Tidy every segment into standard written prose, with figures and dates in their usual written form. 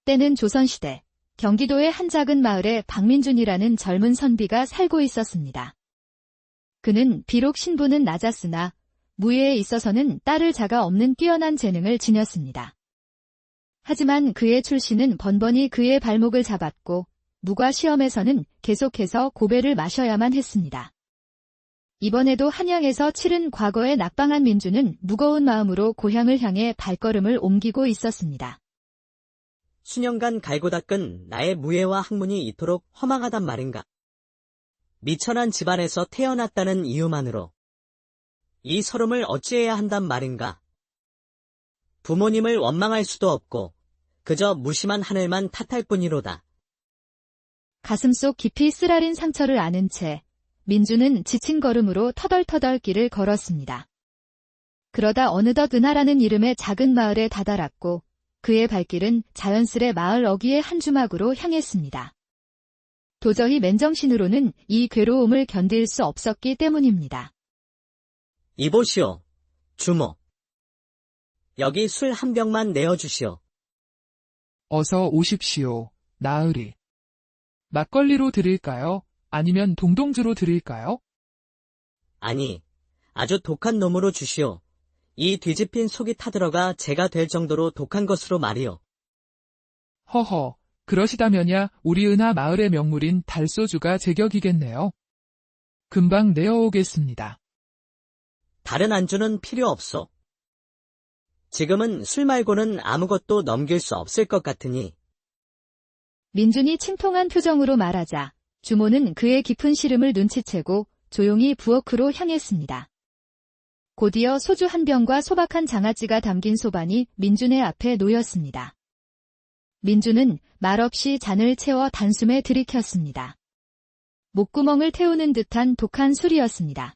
때는 조선시대 경기도의 한 작은 마을에 박민준이라는 젊은 선비가 살고 있었습니다. 그는 비록 신분은 낮았으나 무예에 있어서는 따를 자가 없는 뛰어난 재능을 지녔습니다. 하지만 그의 출신은 번번이 그의 발목을 잡았고 무과 시험에서는 계속해서 고배를 마셔야만 했습니다. 이번에도 한양에서 치른 과거에 낙방한 민주는 무거운 마음으로 고향을 향해 발걸음을 옮기고 있었습니다. 수년간 갈고 닦은 나의 무예와 학문이 이토록 허망하단 말인가. 미천한 집안에서 태어났다는 이유만으로 이 서름을 어찌해야 한단 말인가. 부모님을 원망할 수도 없고 그저 무심한 하늘만 탓할 뿐이로다. 가슴속 깊이 쓰라린 상처를 아는 채 민주는 지친 걸음으로 터덜터덜 길을 걸었습니다. 그러다 어느덧 은하라는 이름의 작은 마을에 다다랐고 그의 발길은 자연스레 마을 어귀의 한 주막으로 향했습니다. 도저히 맨정신으로는 이 괴로움을 견딜 수 없었기 때문입니다. 이보시오, 주모. 여기 술 한 병만 내어주시오. 어서 오십시오, 나으리. 막걸리로 드릴까요? 아니면 동동주로 드릴까요? 아니, 아주 독한 놈으로 주시오. 이 뒤집힌 속이 타들어가 죄가 될 정도로 독한 것으로 말이오. 허허, 그러시다면야 우리 은하 마을의 명물인 달소주가 제격이겠네요. 금방 내어오겠습니다. 다른 안주는 필요 없소. 지금은 술 말고는 아무것도 넘길 수 없을 것 같으니. 민준이 침통한 표정으로 말하자 주모는 그의 깊은 시름을 눈치채고 조용히 부엌으로 향했습니다. 곧이어 소주 한 병과 소박한 장아찌가 담긴 소반이 민준의 앞에 놓였습니다. 민준은 말없이 잔을 채워 단숨에 들이켰습니다. 목구멍을 태우는 듯한 독한 술이었습니다.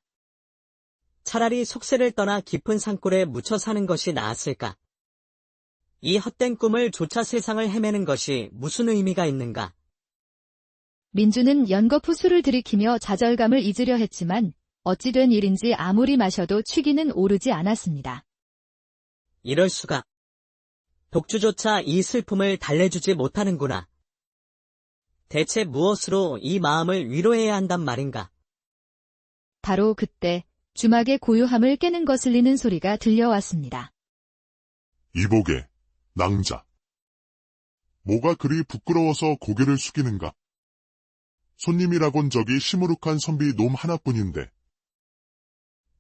차라리 속세를 떠나 깊은 산골에 묻혀 사는 것이 나았을까? 이 헛된 꿈을 조차 세상을 헤매는 것이 무슨 의미가 있는가? 민주는 연거푸 술을 들이키며 좌절감을 잊으려 했지만 어찌 된 일인지 아무리 마셔도 취기는 오르지 않았습니다. 이럴 수가. 독주조차 이 슬픔을 달래주지 못하는구나. 대체 무엇으로 이 마음을 위로해야 한단 말인가? 바로 그때 주막의 고요함을 깨는 거슬리는 소리가 들려왔습니다. 이보게, 낭자. 뭐가 그리 부끄러워서 고개를 숙이는가? 손님이라곤 저기 시무룩한 선비 놈 하나뿐인데.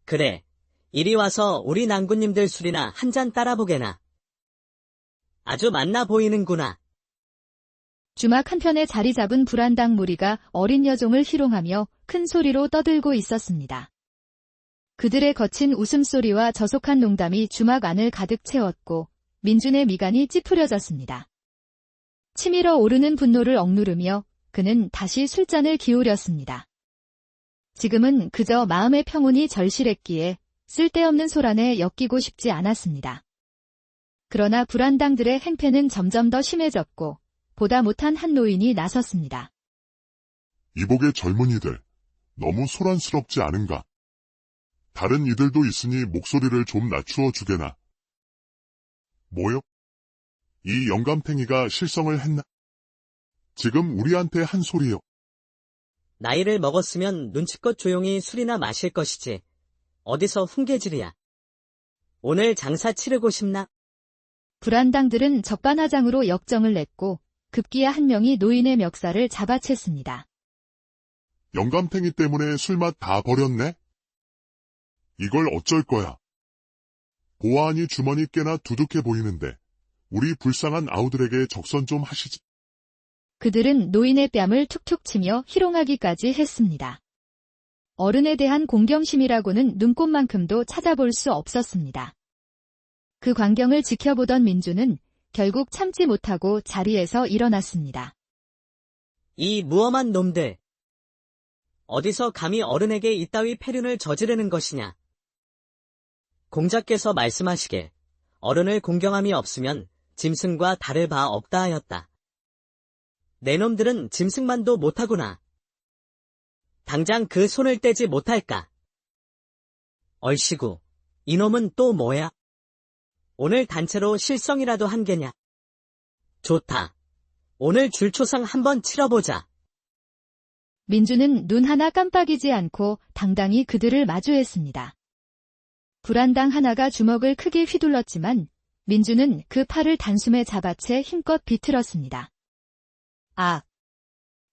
그래, 이리 와서 우리 낭군님들 술이나 한 잔 따라보게나. 아주 만나 보이는구나. 주막 한편에 자리 잡은 불안당 무리가 어린 여종을 희롱하며 큰 소리로 떠들고 있었습니다. 그들의 거친 웃음소리와 저속한 농담이 주막 안을 가득 채웠고 민준의 미간이 찌푸려졌습니다. 치밀어 오르는 분노를 억누르며 그는 다시 술잔을 기울였습니다. 지금은 그저 마음의 평온이 절실했기에 쓸데없는 소란에 엮이고 싶지 않았습니다. 그러나 불안당들의 행패는 점점 더 심해졌고 보다 못한 한 노인이 나섰습니다. 이복의 젊은이들, 너무 소란스럽지 않은가? 다른 이들도 있으니 목소리를 좀 낮추어 주게나. 뭐요? 이 영감탱이가 실성을 했나? 지금 우리한테 한 소리요. 나이를 먹었으면 눈치껏 조용히 술이나 마실 것이지. 어디서 훈계질이야. 오늘 장사 치르고 싶나? 불안당들은 적반하장으로 역정을 냈고 급기야 한 명이 노인의 멱살을 잡아챘습니다. 영감탱이 때문에 술맛 다 버렸네? 이걸 어쩔 거야. 보아하니 주머니 꽤나 두둑해 보이는데 우리 불쌍한 아우들에게 적선 좀 하시지. 그들은 노인의 뺨을 툭툭 치며 희롱하기까지 했습니다. 어른에 대한 공경심이라고는 눈꼽만큼도 찾아볼 수 없었습니다. 그 광경을 지켜보던 민주는 결국 참지 못하고 자리에서 일어났습니다. 이 무엄한 놈들. 어디서 감히 어른에게 이따위 패륜을 저지르는 것이냐. 공자께서 말씀하시길 어른을 공경함이 없으면 짐승과 다를 바 없다 하였다. 내 놈들은 짐승만도 못하구나. 당장 그 손을 떼지 못할까? 얼씨구, 이놈은 또 뭐야? 오늘 단체로 실성이라도 한 게냐? 좋다. 오늘 줄초상 한번 치러보자. 민주는 눈 하나 깜빡이지 않고 당당히 그들을 마주했습니다. 불안당 하나가 주먹을 크게 휘둘렀지만 민주는 그 팔을 단숨에 잡아채 힘껏 비틀었습니다. 아!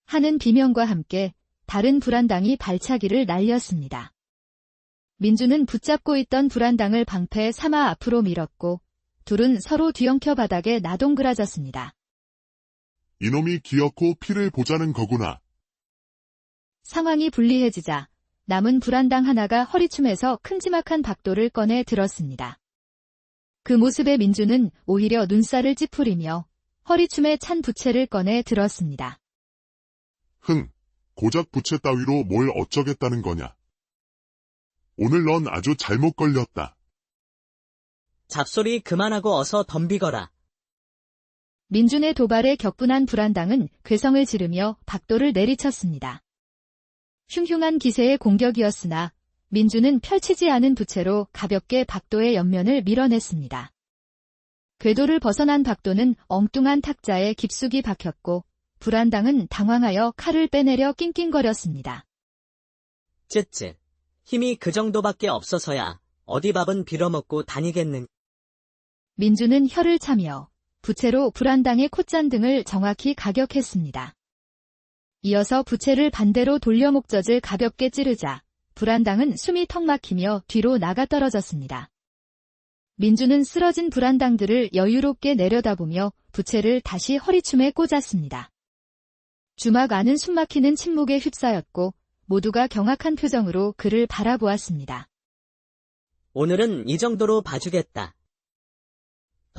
하는 비명과 함께 다른 불안당이 발차기를 날렸습니다. 민주는 붙잡고 있던 불안당을 방패 삼아 앞으로 밀었고 둘은 서로 뒤엉켜 바닥에 나동그라졌습니다. 이놈이 기어코 피를 보자는 거구나. 상황이 불리해지자 남은 불안당 하나가 허리춤에서 큼지막한 박도를 꺼내 들었습니다. 그 모습에 민주는 오히려 눈살을 찌푸리며 허리춤에 찬 부채를 꺼내 들었습니다. 고작 부채 따위로 뭘 어쩌겠다는 거냐. 오늘 넌 아주 잘못 걸렸다. 잡소리 그만하고 어서 덤비거라. 민준의 도발에 격분한 불안당은 괴성을 지르며 박도를 내리쳤습니다. 흉흉한 기세의 공격이었으나 민주는 펼치지 않은 부채로 가볍게 박도의 옆면을 밀어냈습니다. 궤도를 벗어난 박도는 엉뚱한 탁자에 깊숙이 박혔고 불안당은 당황하여 칼을 빼내려 낑낑거렸습니다. 쯧쯧. 힘이 그 정도밖에 없어서야 어디 밥은 빌어먹고 다니겠는. 민주는 혀를 차며 부채로 불안당의 콧잔등을 정확히 가격했습니다. 이어서 부채를 반대로 돌려 목젖을 가볍게 찌르자 불안당은 숨이 턱 막히며 뒤로 나가 떨어졌습니다. 민주는 쓰러진 불안당들을 여유롭게 내려다보며 부채를 다시 허리춤에 꽂았습니다. 주막 안은 숨막히는 침묵에 휩싸였고 모두가 경악한 표정으로 그를 바라보았습니다. 오늘은 이 정도로 봐주겠다.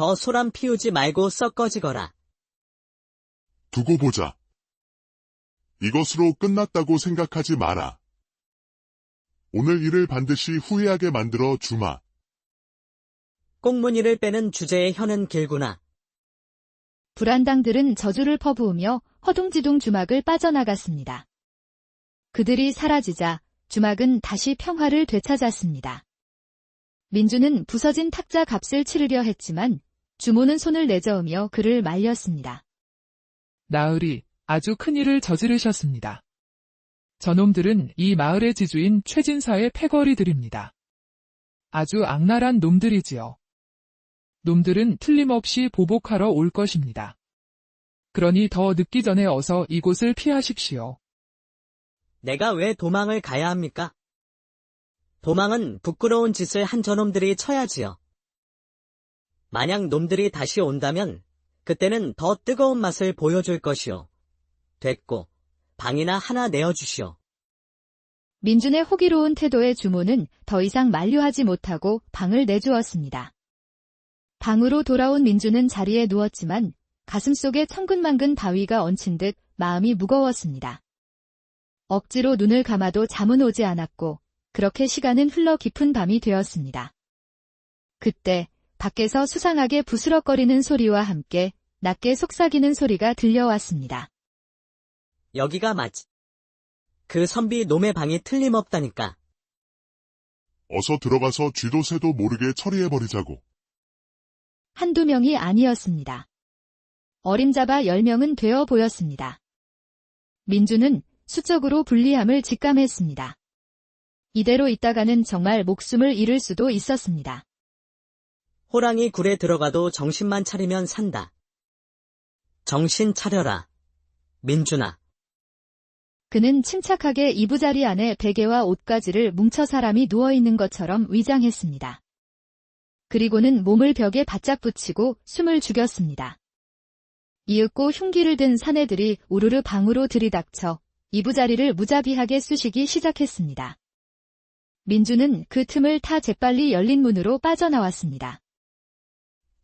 더 소란 피우지 말고 썩 꺼지거라. 두고 보자. 이것으로 끝났다고 생각하지 마라. 오늘 일을 반드시 후회하게 만들어 주마. 꽁무니를 빼는 주제의 혀는 길구나. 불안당들은 저주를 퍼부으며 허둥지둥 주막을 빠져나갔습니다. 그들이 사라지자 주막은 다시 평화를 되찾았습니다. 민주는 부서진 탁자 값을 치르려 했지만 주모는 손을 내저으며 그를 말렸습니다. 나으리, 아주 큰일을 저지르셨습니다. 저놈들은 이 마을의 지주인 최진사의 패거리들입니다. 아주 악랄한 놈들이지요. 놈들은 틀림없이 보복하러 올 것입니다. 그러니 더 늦기 전에 어서 이곳을 피하십시오. 내가 왜 도망을 가야 합니까? 도망은 부끄러운 짓을 한 저놈들이 쳐야지요. 만약 놈들이 다시 온다면 그때는 더 뜨거운 맛을 보여줄 것이오. 됐고, 방이나 하나 내어주시오. 민준의 호기로운 태도에 주모는 더 이상 만류하지 못하고 방을 내주었습니다. 방으로 돌아온 민준은 자리에 누웠지만 가슴속에 천근만근 바위가 얹힌 듯 마음이 무거웠습니다. 억지로 눈을 감아도 잠은 오지 않았고 그렇게 시간은 흘러 깊은 밤이 되었습니다. 그때 밖에서 수상하게 부스럭거리는 소리와 함께 낮게 속삭이는 소리가 들려왔습니다. 여기가 맞지. 그 선비 놈의 방이 틀림없다니까. 어서 들어가서 쥐도 새도 모르게 처리해버리자고. 한두 명이 아니었습니다. 어림잡아 10명은 되어 보였습니다. 민주는 수적으로 불리함을 직감했습니다. 이대로 있다가는 정말 목숨을 잃을 수도 있었습니다. 호랑이 굴에 들어가도 정신만 차리면 산다. 정신 차려라, 민준아. 그는 침착하게 이부자리 안에 베개와 옷가지를 뭉쳐 사람이 누워있는 것처럼 위장했습니다. 그리고는 몸을 벽에 바짝 붙이고 숨을 죽였습니다. 이윽고 흉기를 든 사내들이 우르르 방으로 들이닥쳐 이부자리를 무자비하게 쑤시기 시작했습니다. 민주는 그 틈을 타 재빨리 열린 문으로 빠져나왔습니다.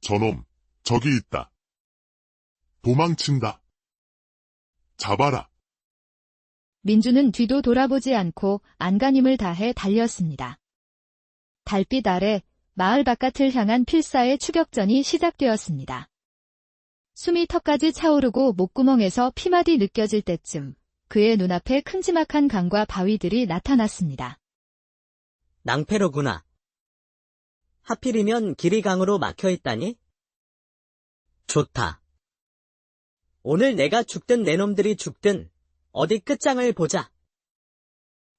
저놈, 저기 있다. 도망친다. 잡아라. 민주는 뒤도 돌아보지 않고 안간힘을 다해 달렸습니다. 달빛 아래 마을 바깥을 향한 필사의 추격전이 시작되었습니다. 숨이 턱까지 차오르고 목구멍에서 피마디 느껴질 때쯤 그의 눈앞에 큼지막한 강과 바위들이 나타났습니다. 낭패로구나. 하필이면 길이 강으로 막혀있다니? 좋다. 오늘 내가 죽든 내 놈들이 죽든 어디 끝장을 보자.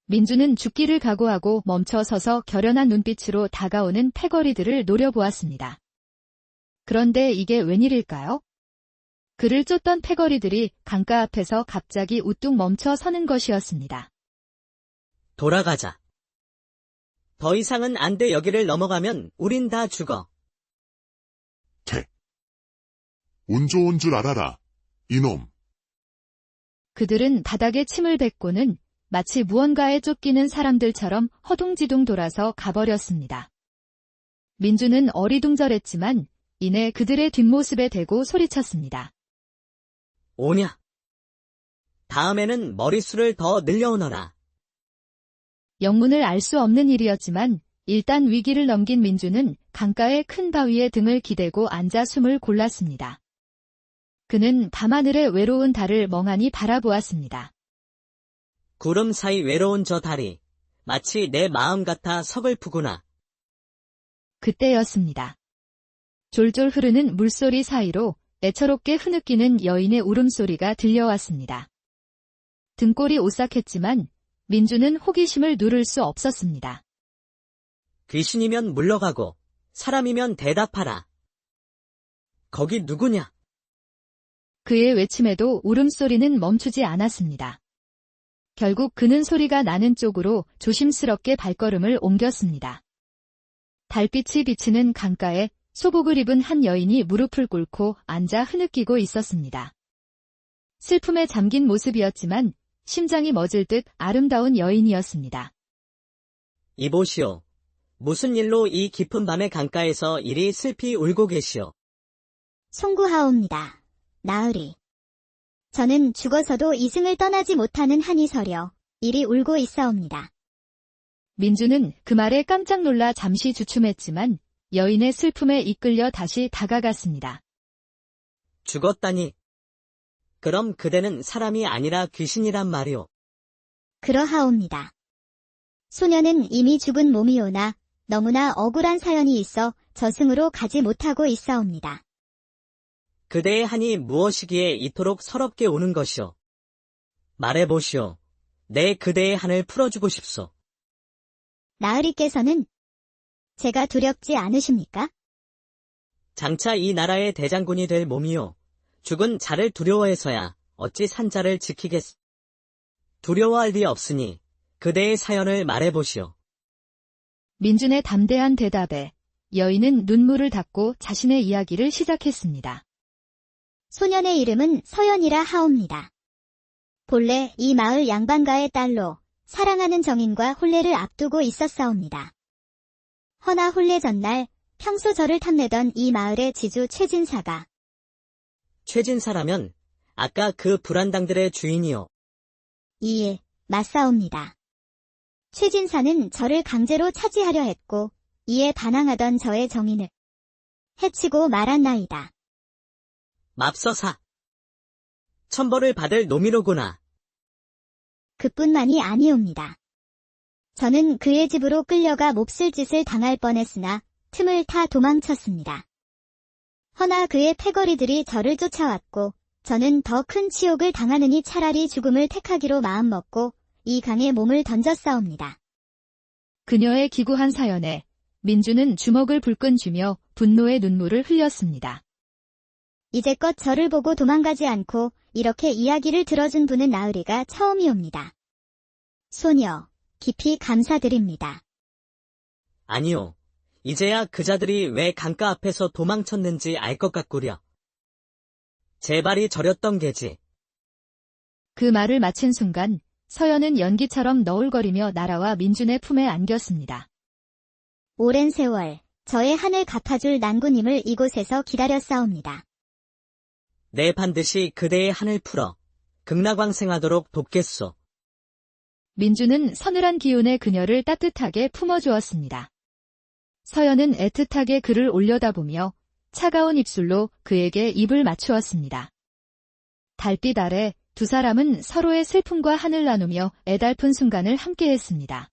민주는 죽기를 각오하고 멈춰 서서 결연한 눈빛으로 다가오는 패거리들을 노려보았습니다. 그런데 이게 웬일일까요? 그를 쫓던 패거리들이 강가 앞에서 갑자기 우뚝 멈춰 서는 것이었습니다. 돌아가자. 더 이상은 안 돼. 여기를 넘어가면 우린 다 죽어. 운 좋은 줄 알아라, 이놈. 그들은 바닥에 침을 뱉고는 마치 무언가에 쫓기는 사람들처럼 허둥지둥 돌아서 가버렸습니다. 민주는 어리둥절했지만 이내 그들의 뒷모습에 대고 소리쳤습니다. 오냐. 다음에는 머릿수를 더 늘려오너라. 영문을 알 수 없는 일이었지만 일단 위기를 넘긴 민주는 강가의 큰 바위에 등을 기대고 앉아 숨을 골랐습니다. 그는 밤하늘의 외로운 달을 멍하니 바라보았습니다. 구름 사이 외로운 저 달이 마치 내 마음 같아 서글프구나. 그때였습니다. 졸졸 흐르는 물소리 사이로 애처롭게 흐느끼는 여인의 울음소리가 들려왔습니다. 등골이 오싹했지만 민주는 호기심을 누를 수 없었습니다. 귀신이면 물러가고 사람이면 대답하라. 거기 누구냐? 그의 외침에도 울음소리는 멈추지 않았습니다. 결국 그는 소리가 나는 쪽으로 조심스럽게 발걸음을 옮겼습니다. 달빛이 비치는 강가에 소복을 입은 한 여인이 무릎을 꿇고 앉아 흐느끼고 있었습니다. 슬픔에 잠긴 모습이었지만 심장이 멎을 듯 아름다운 여인이었습니다. 이보시오. 무슨 일로 이 깊은 밤의 강가에서 이리 슬피 울고 계시오? 송구하옵니다. 나으리. 저는 죽어서도 이승을 떠나지 못하는 한이 서려 이리 울고 있사옵니다. 민주는 그 말에 깜짝 놀라 잠시 주춤했지만 여인의 슬픔에 이끌려 다시 다가갔습니다. 죽었다니. 그럼 그대는 사람이 아니라 귀신이란 말이오. 그러하옵니다. 소녀는 이미 죽은 몸이오나 너무나 억울한 사연이 있어 저승으로 가지 못하고 있사옵니다. 그대의 한이 무엇이기에 이토록 서럽게 우는 것이오? 말해보시오. 내 그대의 한을 풀어주고 싶소. 나으리께서는 제가 두렵지 않으십니까? 장차 이 나라의 대장군이 될 몸이오. 죽은 자를 두려워해서야 어찌 산 자를 지키겠소. 두려워할 리 없으니 그대의 사연을 말해보시오. 민준의 담대한 대답에 여인은 눈물을 닦고 자신의 이야기를 시작했습니다. 소년의 이름은 서연이라 하옵니다. 본래 이 마을 양반가의 딸로 사랑하는 정인과 혼례를 앞두고 있었사옵니다. 허나 혼례 전날 평소 저를 탐내던 이 마을의 지주 최진사가 최진사라면 아까 그 불안당들의 주인이요. 이에 맞사옵니다. 최진사는 저를 강제로 차지하려 했고 이에 반항하던 저의 정인을 해치고 말았나이다. 맙서사. 천벌을 받을 놈이로구나. 그뿐만이 아니옵니다. 저는 그의 집으로 끌려가 몹쓸 짓을 당할 뻔했으나 틈을 타 도망쳤습니다. 허나 그의 패거리들이 저를 쫓아왔고 저는 더 큰 치욕을 당하느니 차라리 죽음을 택하기로 마음먹고 이 강에 몸을 던졌사옵니다. 그녀의 기구한 사연에 민주는 주먹을 불끈 쥐며 분노의 눈물을 흘렸습니다. 이제껏 저를 보고 도망가지 않고 이렇게 이야기를 들어준 분은 나으리가 처음이옵니다. 소녀, 깊이 감사드립니다. 아니요. 이제야 그자들이 왜 강가 앞에서 도망쳤는지 알 것 같구려. 제 발이 저렸던 게지. 그 말을 마친 순간 서연은 연기처럼 너울거리며 날아와 민준의 품에 안겼습니다. 오랜 세월 저의 한을 갚아줄 난군임을 이곳에서 기다렸사옵니다. 내 반드시 그대의 한을 풀어 극락왕생하도록 돕겠소. 민주는 서늘한 기운의 그녀를 따뜻하게 품어주었습니다. 서연은 애틋하게 그를 올려다보며 차가운 입술로 그에게 입을 맞추었습니다. 달빛 아래 두 사람은 서로의 슬픔과 한을 나누며 애달픈 순간을 함께했습니다.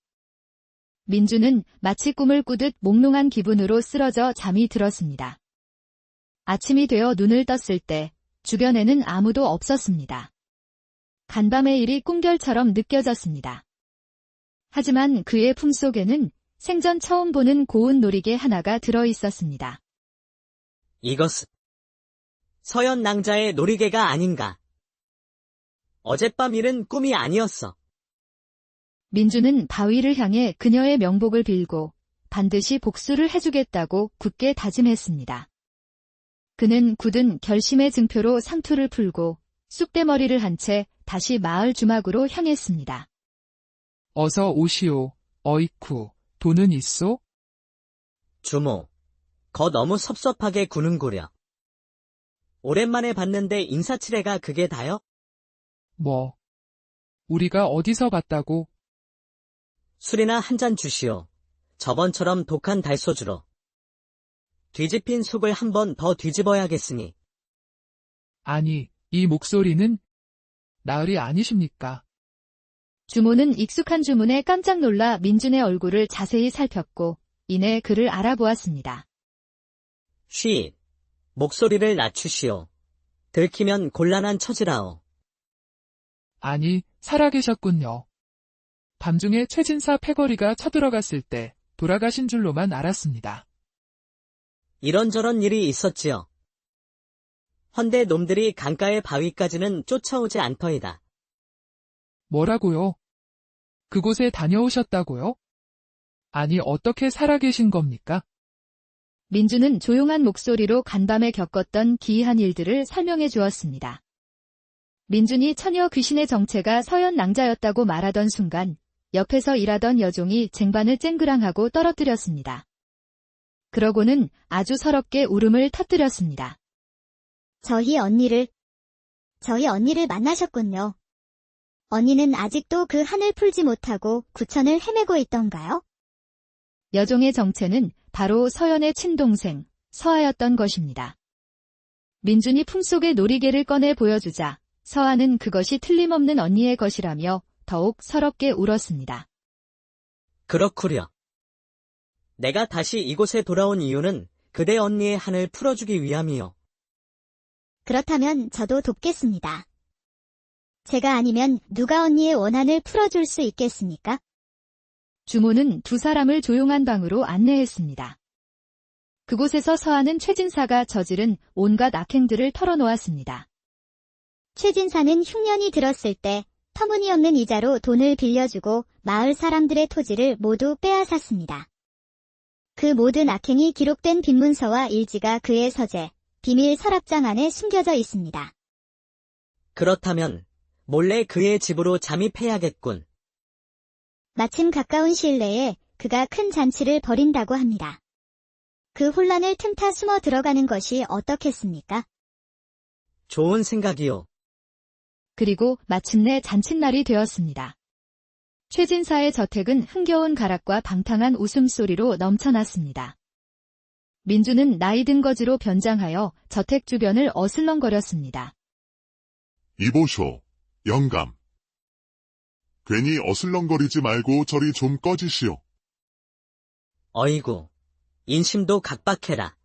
민주는 마치 꿈을 꾸듯 몽롱한 기분으로 쓰러져 잠이 들었습니다. 아침이 되어 눈을 떴을 때 주변에는 아무도 없었습니다. 간밤의 일이 꿈결처럼 느껴졌습니다. 하지만 그의 품속에는 생전 처음 보는 고운 놀이개 하나가 들어 있었습니다. 이것은 서연 낭자의 놀이개가 아닌가. 어젯밤 일은 꿈이 아니었어. 민주는 바위를 향해 그녀의 명복을 빌고 반드시 복수를 해주겠다고 굳게 다짐했습니다. 그는 굳은 결심의 증표로 상투를 풀고 쑥대머리를 한 채 다시 마을 주막으로 향했습니다. 어서 오시오. 어이쿠, 돈은 있소? 주모, 거 너무 섭섭하게 구는구려. 오랜만에 봤는데 인사치레가 그게 다요? 뭐, 우리가 어디서 봤다고? 술이나 한 잔 주시오. 저번처럼 독한 달소주로. 뒤집힌 속을 한 번 더 뒤집어야겠으니. 아니, 이 목소리는 나으리 아니십니까? 주모는 익숙한 주문에 깜짝 놀라 민준의 얼굴을 자세히 살폈고 이내 그를 알아보았습니다. 쉬, 목소리를 낮추시오. 들키면 곤란한 처지라오. 아니, 살아계셨군요. 밤중에 최진사 패거리가 쳐들어갔을 때 돌아가신 줄로만 알았습니다. 이런저런 일이 있었지요. 헌데 놈들이 강가의 바위까지는 쫓아오지 않더이다. 뭐라고요? 그곳에 다녀오셨다고요? 아니, 어떻게 살아계신 겁니까? 민주는 조용한 목소리로 간밤에 겪었던 기이한 일들을 설명해 주었습니다. 민준이 처녀 귀신의 정체가 서연 낭자였다고 말하던 순간 옆에서 일하던 여종이 쟁반을 쨍그랑하고 떨어뜨렸습니다. 그러고는 아주 서럽게 울음을 터뜨렸습니다. 저희 언니를 만나셨군요. 언니는 아직도 그 한을 풀지 못하고 구천을 헤매고 있던가요? 여종의 정체는 바로 서연의 친동생, 서아였던 것입니다. 민준이 품속의 놀이개를 꺼내 보여주자 서아는 그것이 틀림없는 언니의 것이라며 더욱 서럽게 울었습니다. 그렇구려. 내가 다시 이곳에 돌아온 이유는 그대 언니의 한을 풀어주기 위함이요. 그렇다면 저도 돕겠습니다. 제가 아니면 누가 언니의 원한을 풀어줄 수 있겠습니까? 주모는 두 사람을 조용한 방으로 안내했습니다. 그곳에서 서아는 최진사가 저지른 온갖 악행들을 털어놓았습니다. 최진사는 흉년이 들었을 때 터무니없는 이자로 돈을 빌려주고 마을 사람들의 토지를 모두 빼앗았습니다. 그 모든 악행이 기록된 빈문서와 일지가 그의 서재, 비밀 서랍장 안에 숨겨져 있습니다. 그렇다면 몰래 그의 집으로 잠입해야겠군. 마침 가까운 시일 내에 그가 큰 잔치를 벌인다고 합니다. 그 혼란을 틈타 숨어 들어가는 것이 어떻겠습니까? 좋은 생각이요. 그리고 마침내 잔칫날이 되었습니다. 최진사의 저택은 흥겨운 가락과 방탕한 웃음소리로 넘쳐났습니다. 민주는 나이든 거지로 변장하여 저택 주변을 어슬렁거렸습니다. 이보쇼, 영감. 괜히 어슬렁거리지 말고 저리 좀 꺼지시오. 어이구, 인심도 각박해라.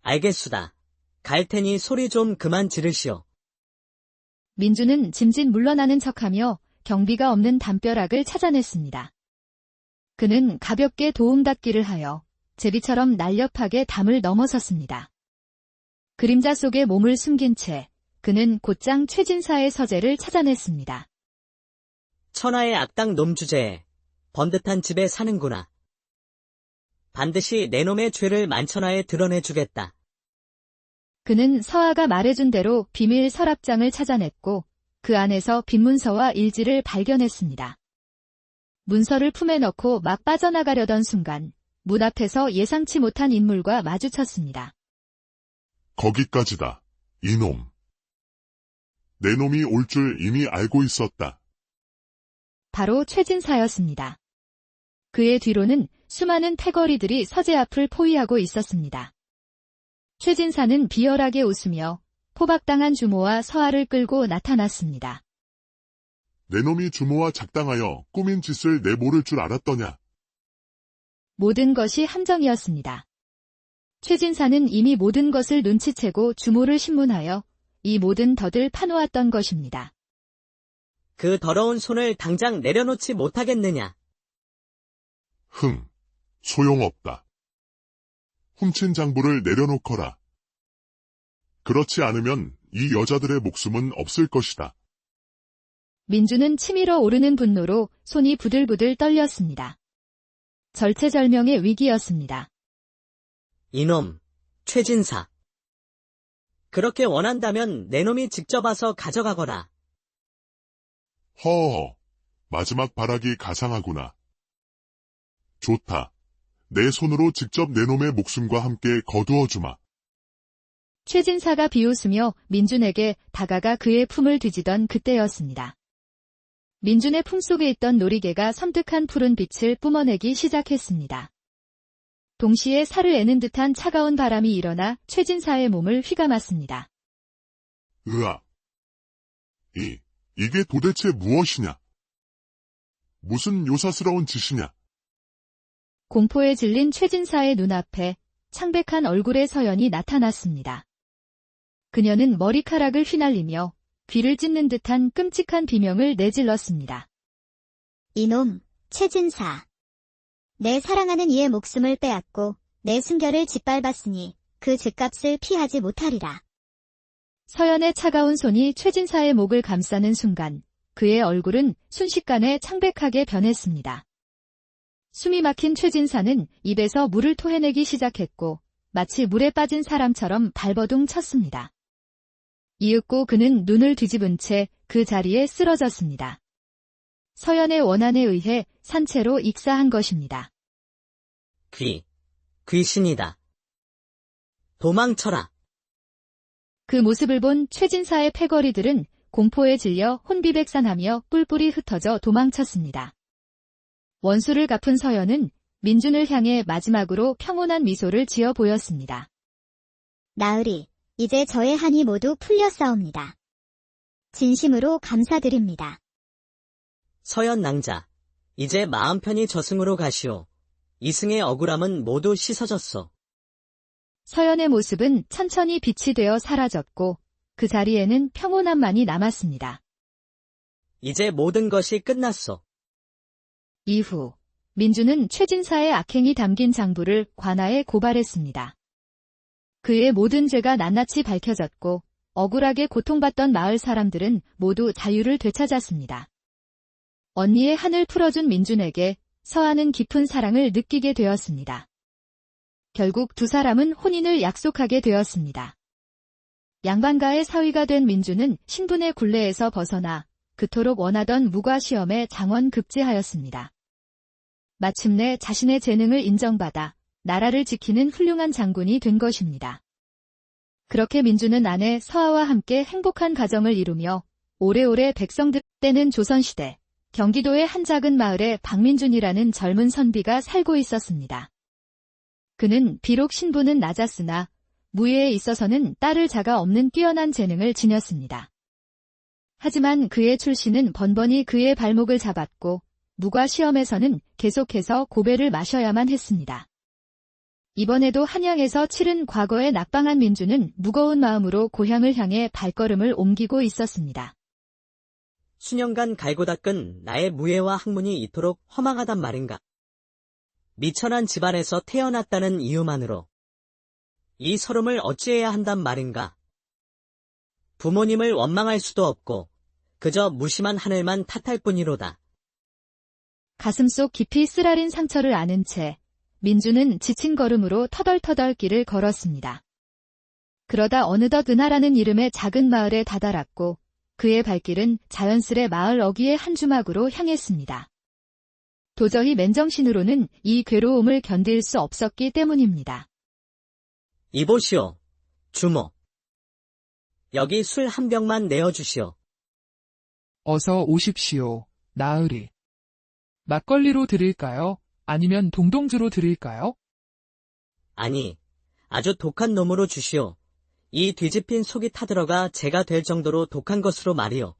알겠수다. 갈 테니 소리 좀 그만 지르시오. 민주는 짐짓 물러나는 척하며 경비가 없는 담벼락을 찾아냈습니다. 그는 가볍게 도움닫기를 하여 제비처럼 날렵하게 담을 넘어섰습니다. 그림자 속에 몸을 숨긴 채 그는 곧장 최진사의 서재를 찾아냈습니다. 천하의 악당 놈 주제에 번듯한 집에 사는구나. 반드시 내 놈의 죄를 만천하에 드러내주겠다. 그는 서아가 말해준 대로 비밀 서랍장을 찾아냈고 그 안에서 빈문서와 일지를 발견했습니다. 문서를 품에 넣고 막 빠져나가려던 순간 문 앞에서 예상치 못한 인물과 마주쳤습니다. 거기까지다. 이놈. 내 놈이 올 줄 이미 알고 있었다. 바로 최진사였습니다. 그의 뒤로는 수많은 패거리들이 서재 앞을 포위하고 있었습니다. 최진사는 비열하게 웃으며 포박당한 주모와 서아를 끌고 나타났습니다. 내 놈이 주모와 작당하여 꾸민 짓을 내 모를 줄 알았더냐. 모든 것이 함정이었습니다. 최진사는 이미 모든 것을 눈치채고 주모를 신문하여 이 모든 덫을 파놓았던 것입니다. 그 더러운 손을 당장 내려놓지 못하겠느냐. 소용없다. 훔친 장부를 내려놓거라. 그렇지 않으면 이 여자들의 목숨은 없을 것이다. 민주는 치밀어 오르는 분노로 손이 부들부들 떨렸습니다. 절체절명의 위기였습니다. 이놈, 최진사. 그렇게 원한다면 내 놈이 직접 와서 가져가거라. 허허, 마지막 발악이 가상하구나. 좋다. 내 손으로 직접 내 놈의 목숨과 함께 거두어주마. 최진사가 비웃으며 민준에게 다가가 그의 품을 뒤지던 그때였습니다. 민준의 품속에 있던 놀이개가 섬뜩한 푸른 빛을 뿜어내기 시작했습니다. 동시에 살을 애는 듯한 차가운 바람이 일어나 최진사의 몸을 휘감았습니다. 으악. 이게 도대체 무엇이냐? 무슨 요사스러운 짓이냐? 공포에 질린 최진사의 눈앞에 창백한 얼굴의 서연이 나타났습니다. 그녀는 머리카락을 휘날리며 귀를 찢는 듯한 끔찍한 비명을 내질렀습니다. 이놈, 최진사. 내 사랑하는 이의 목숨을 빼앗고 내 순결을 짓밟았으니 그 죗값을 피하지 못하리라. 서연의 차가운 손이 최진사의 목을 감싸는 순간 그의 얼굴은 순식간에 창백하게 변했습니다. 숨이 막힌 최진사는 입에서 물을 토해내기 시작했고 마치 물에 빠진 사람처럼 발버둥 쳤습니다. 이윽고 그는 눈을 뒤집은 채 그 자리에 쓰러졌습니다. 서연의 원한에 의해 산채로 익사한 것입니다. 귀신이다. 도망쳐라. 그 모습을 본 최진사의 패거리들은 공포에 질려 혼비백산하며 뿔뿔이 흩어져 도망쳤습니다. 원수를 갚은 서연은 민준을 향해 마지막으로 평온한 미소를 지어 보였습니다. 나으리, 이제 저의 한이 모두 풀렸사옵니다. 진심으로 감사드립니다. 서연 낭자, 이제 마음 편히 저승으로 가시오. 이승의 억울함은 모두 씻어졌소. 서연의 모습은 천천히 빛이 되어 사라졌고 그 자리에는 평온함만이 남았습니다. 이제 모든 것이 끝났소. 이후 민주는 최진사의 악행이 담긴 장부를 관아에 고발했습니다. 그의 모든 죄가 낱낱이 밝혀졌고 억울하게 고통받던 마을 사람들은 모두 자유를 되찾았습니다. 언니의 한을 풀어준 민준에게 서아는 깊은 사랑을 느끼게 되었습니다. 결국 두 사람은 혼인을 약속하게 되었습니다. 양반가의 사위가 된 민준은 신분의 굴레에서 벗어나 그토록 원하던 무과시험에 장원급제하였습니다. 마침내 자신의 재능을 인정받아 나라를 지키는 훌륭한 장군이 된 것입니다. 그렇게 민준은 아내 서아와 함께 행복한 가정을 이루며 오래오래 백성들 때는 조선시대 경기도의 한 작은 마을에 박민준이라는 젊은 선비가 살고 있었습니다. 그는 비록 신분은 낮았으나 무예에 있어서는 따를 자가 없는 뛰어난 재능을 지녔습니다. 하지만 그의 출신은 번번이 그의 발목을 잡았고 무과 시험에서는 계속해서 고배를 마셔야만 했습니다. 이번에도 한양에서 치른 과거의 낙방한 민준은 무거운 마음으로 고향을 향해 발걸음을 옮기고 있었습니다. 수년간 갈고 닦은 나의 무예와 학문이 이토록 허망하단 말인가. 미천한 집안에서 태어났다는 이유만으로 이 서름을 어찌해야 한단 말인가. 부모님을 원망할 수도 없고 그저 무심한 하늘만 탓할 뿐이로다. 가슴속 깊이 쓰라린 상처를 아는 채 민주는 지친 걸음으로 터덜터덜 길을 걸었습니다. 그러다 어느덧 은하라는 이름의 작은 마을에 다다랐고 그의 발길은 자연스레 마을 어귀의 한 주막으로 향했습니다. 도저히 맨정신으로는 이 괴로움을 견딜 수 없었기 때문입니다. 이보시오, 주모. 여기 술 한 병만 내어주시오. 어서 오십시오, 나으리. 막걸리로 드릴까요? 아니면 동동주로 드릴까요? 아니, 아주 독한 놈으로 주시오. 이 뒤집힌 속이 타들어가 제가 될 정도로 독한 것으로 말이오.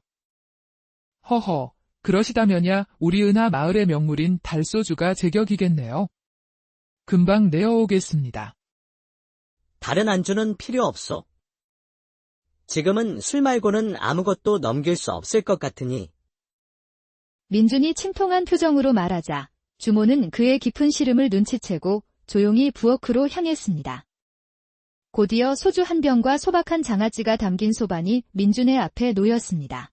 허허, 그러시다면야 우리 은하 마을의 명물인 달소주가 제격이겠네요. 금방 내어오겠습니다. 다른 안주는 필요 없소. 지금은 술 말고는 아무것도 넘길 수 없을 것 같으니. 민준이 침통한 표정으로 말하자 주모는 그의 깊은 시름을 눈치채고 조용히 부엌으로 향했습니다. 곧이어 소주 한 병과 소박한 장아찌가 담긴 소반이 민준의 앞에 놓였습니다.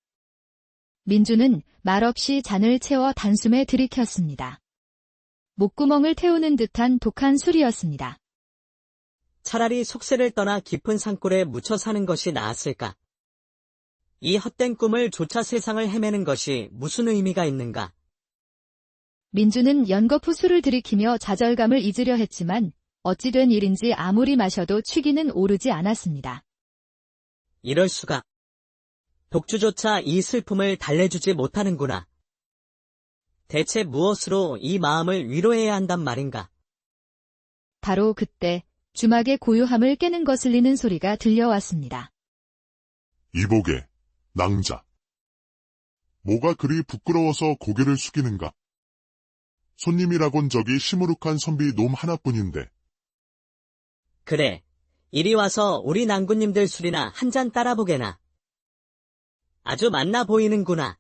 민준은 말없이 잔을 채워 단숨에 들이켰습니다. 목구멍을 태우는 듯한 독한 술이었습니다. 차라리 속세를 떠나 깊은 산골에 묻혀 사는 것이 나았을까? 이 헛된 꿈을 조차 세상을 헤매는 것이 무슨 의미가 있는가? 민준은 연거푸 술을 들이키며 좌절감을 잊으려 했지만 어찌 된 일인지 아무리 마셔도 취기는 오르지 않았습니다. 이럴 수가. 독주조차 이 슬픔을 달래주지 못하는구나. 대체 무엇으로 이 마음을 위로해야 한단 말인가? 바로 그때 주막의 고요함을 깨는 거슬리는 소리가 들려왔습니다. 이복의 낭자. 뭐가 그리 부끄러워서 고개를 숙이는가? 손님이라곤 저기 시무룩한 선비 놈 하나뿐인데. 그래, 이리 와서 우리 낭군님들 술이나 한 잔 따라보게나. 아주 만나 보이는구나.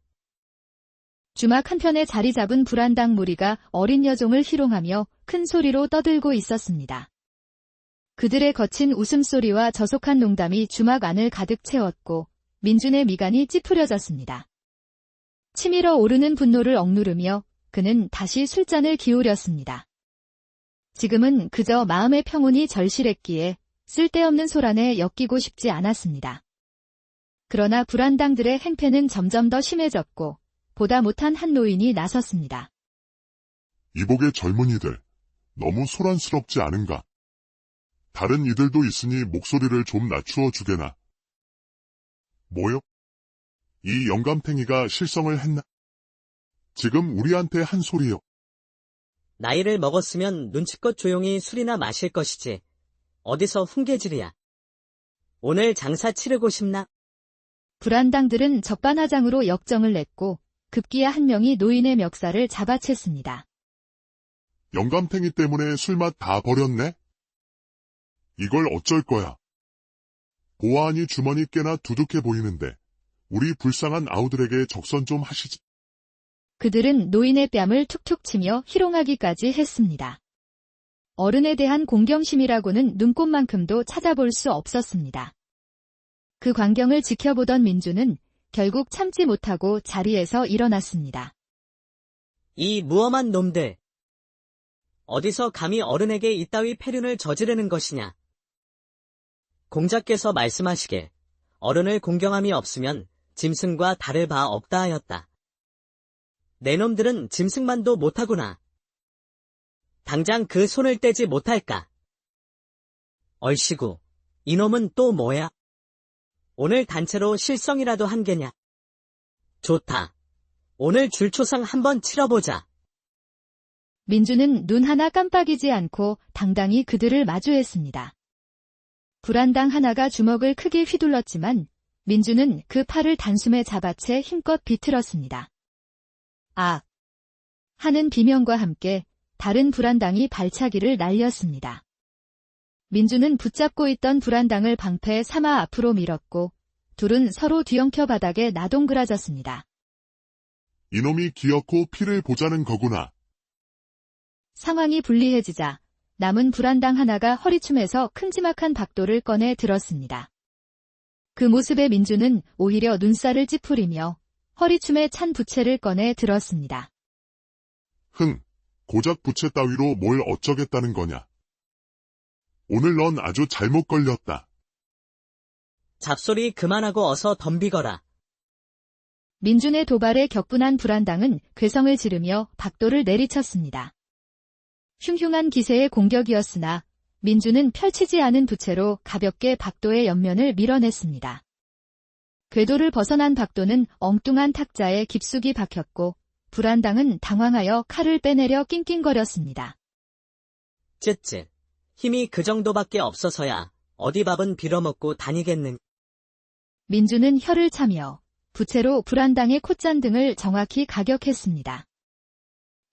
주막 한편에 자리 잡은 불안당 무리가 어린 여종을 희롱하며 큰 소리로 떠들고 있었습니다. 그들의 거친 웃음소리와 저속한 농담이 주막 안을 가득 채웠고 민준의 미간이 찌푸려졌습니다. 치밀어 오르는 분노를 억누르며 그는 다시 술잔을 기울였습니다. 지금은 그저 마음의 평온이 절실했기에 쓸데없는 소란에 엮이고 싶지 않았습니다. 그러나 불안당들의 행패는 점점 더 심해졌고 보다 못한 한 노인이 나섰습니다. 이복의 젊은이들, 너무 소란스럽지 않은가? 다른 이들도 있으니 목소리를 좀 낮추어 주게나. 뭐요? 이 영감탱이가 실성을 했나? 지금 우리한테 한 소리요. 나이를 먹었으면 눈치껏 조용히 술이나 마실 것이지. 어디서 훈계질이야. 오늘 장사 치르고 싶나? 불안당들은 적반하장으로 역정을 냈고 급기야 한 명이 노인의 멱살을 잡아챘습니다. 영감탱이 때문에 술맛 다 버렸네? 이걸 어쩔 거야. 보아하니 주머니 꽤나 두둑해 보이는데 우리 불쌍한 아우들에게 적선 좀 하시지. 그들은 노인의 뺨을 툭툭 치며 희롱하기까지 했습니다. 어른에 대한 공경심이라고는 눈꼽만큼도 찾아볼 수 없었습니다. 그 광경을 지켜보던 민준은 결국 참지 못하고 자리에서 일어났습니다. 이 무엄한 놈들. 어디서 감히 어른에게 이따위 폐륜을 저지르는 것이냐. 공자께서 말씀하시길 어른을 공경함이 없으면 짐승과 다를 바 없다 하였다. 내 놈들은 짐승만도 못하구나. 당장 그 손을 떼지 못할까? 얼씨구, 이놈은 또 뭐야? 오늘 단체로 실성이라도 한 게냐? 좋다. 오늘 줄초상 한번 치러보자. 민준은 눈 하나 깜빡이지 않고 당당히 그들을 마주했습니다. 불안당 하나가 주먹을 크게 휘둘렀지만 민준은 그 팔을 단숨에 잡아채 힘껏 비틀었습니다. 아! 하는 비명과 함께 다른 불안당이 발차기를 날렸습니다. 민준은 붙잡고 있던 불안당을 방패에 삼아 앞으로 밀었고 둘은 서로 뒤엉켜 바닥에 나동그라졌습니다. 이놈이 기어코 피를 보자는 거구나. 상황이 불리해지자 남은 불안당 하나가 허리춤에서 큼지막한 박도를 꺼내 들었습니다. 그 모습에 민준은 오히려 눈살을 찌푸리며 허리춤에 찬 부채를 꺼내 들었습니다. 흥, 고작 부채 따위로 뭘 어쩌겠다는 거냐. 오늘 넌 아주 잘못 걸렸다. 잡소리 그만하고 어서 덤비거라. 민준의 도발에 격분한 불안당은 괴성을 지르며 박도를 내리쳤습니다. 흉흉한 기세의 공격이었으나 민준은 펼치지 않은 부채로 가볍게 박도의 옆면을 밀어냈습니다. 궤도를 벗어난 박도는 엉뚱한 탁자에 깊숙이 박혔고 불안당은 당황하여 칼을 빼내려 낑낑거렸습니다. 쯧쯧. 힘이 그 정도밖에 없어서야 어디 밥은 빌어먹고 다니겠는. 민준은 혀를 차며 부채로 불안당의 콧잔 등을 정확히 가격했습니다.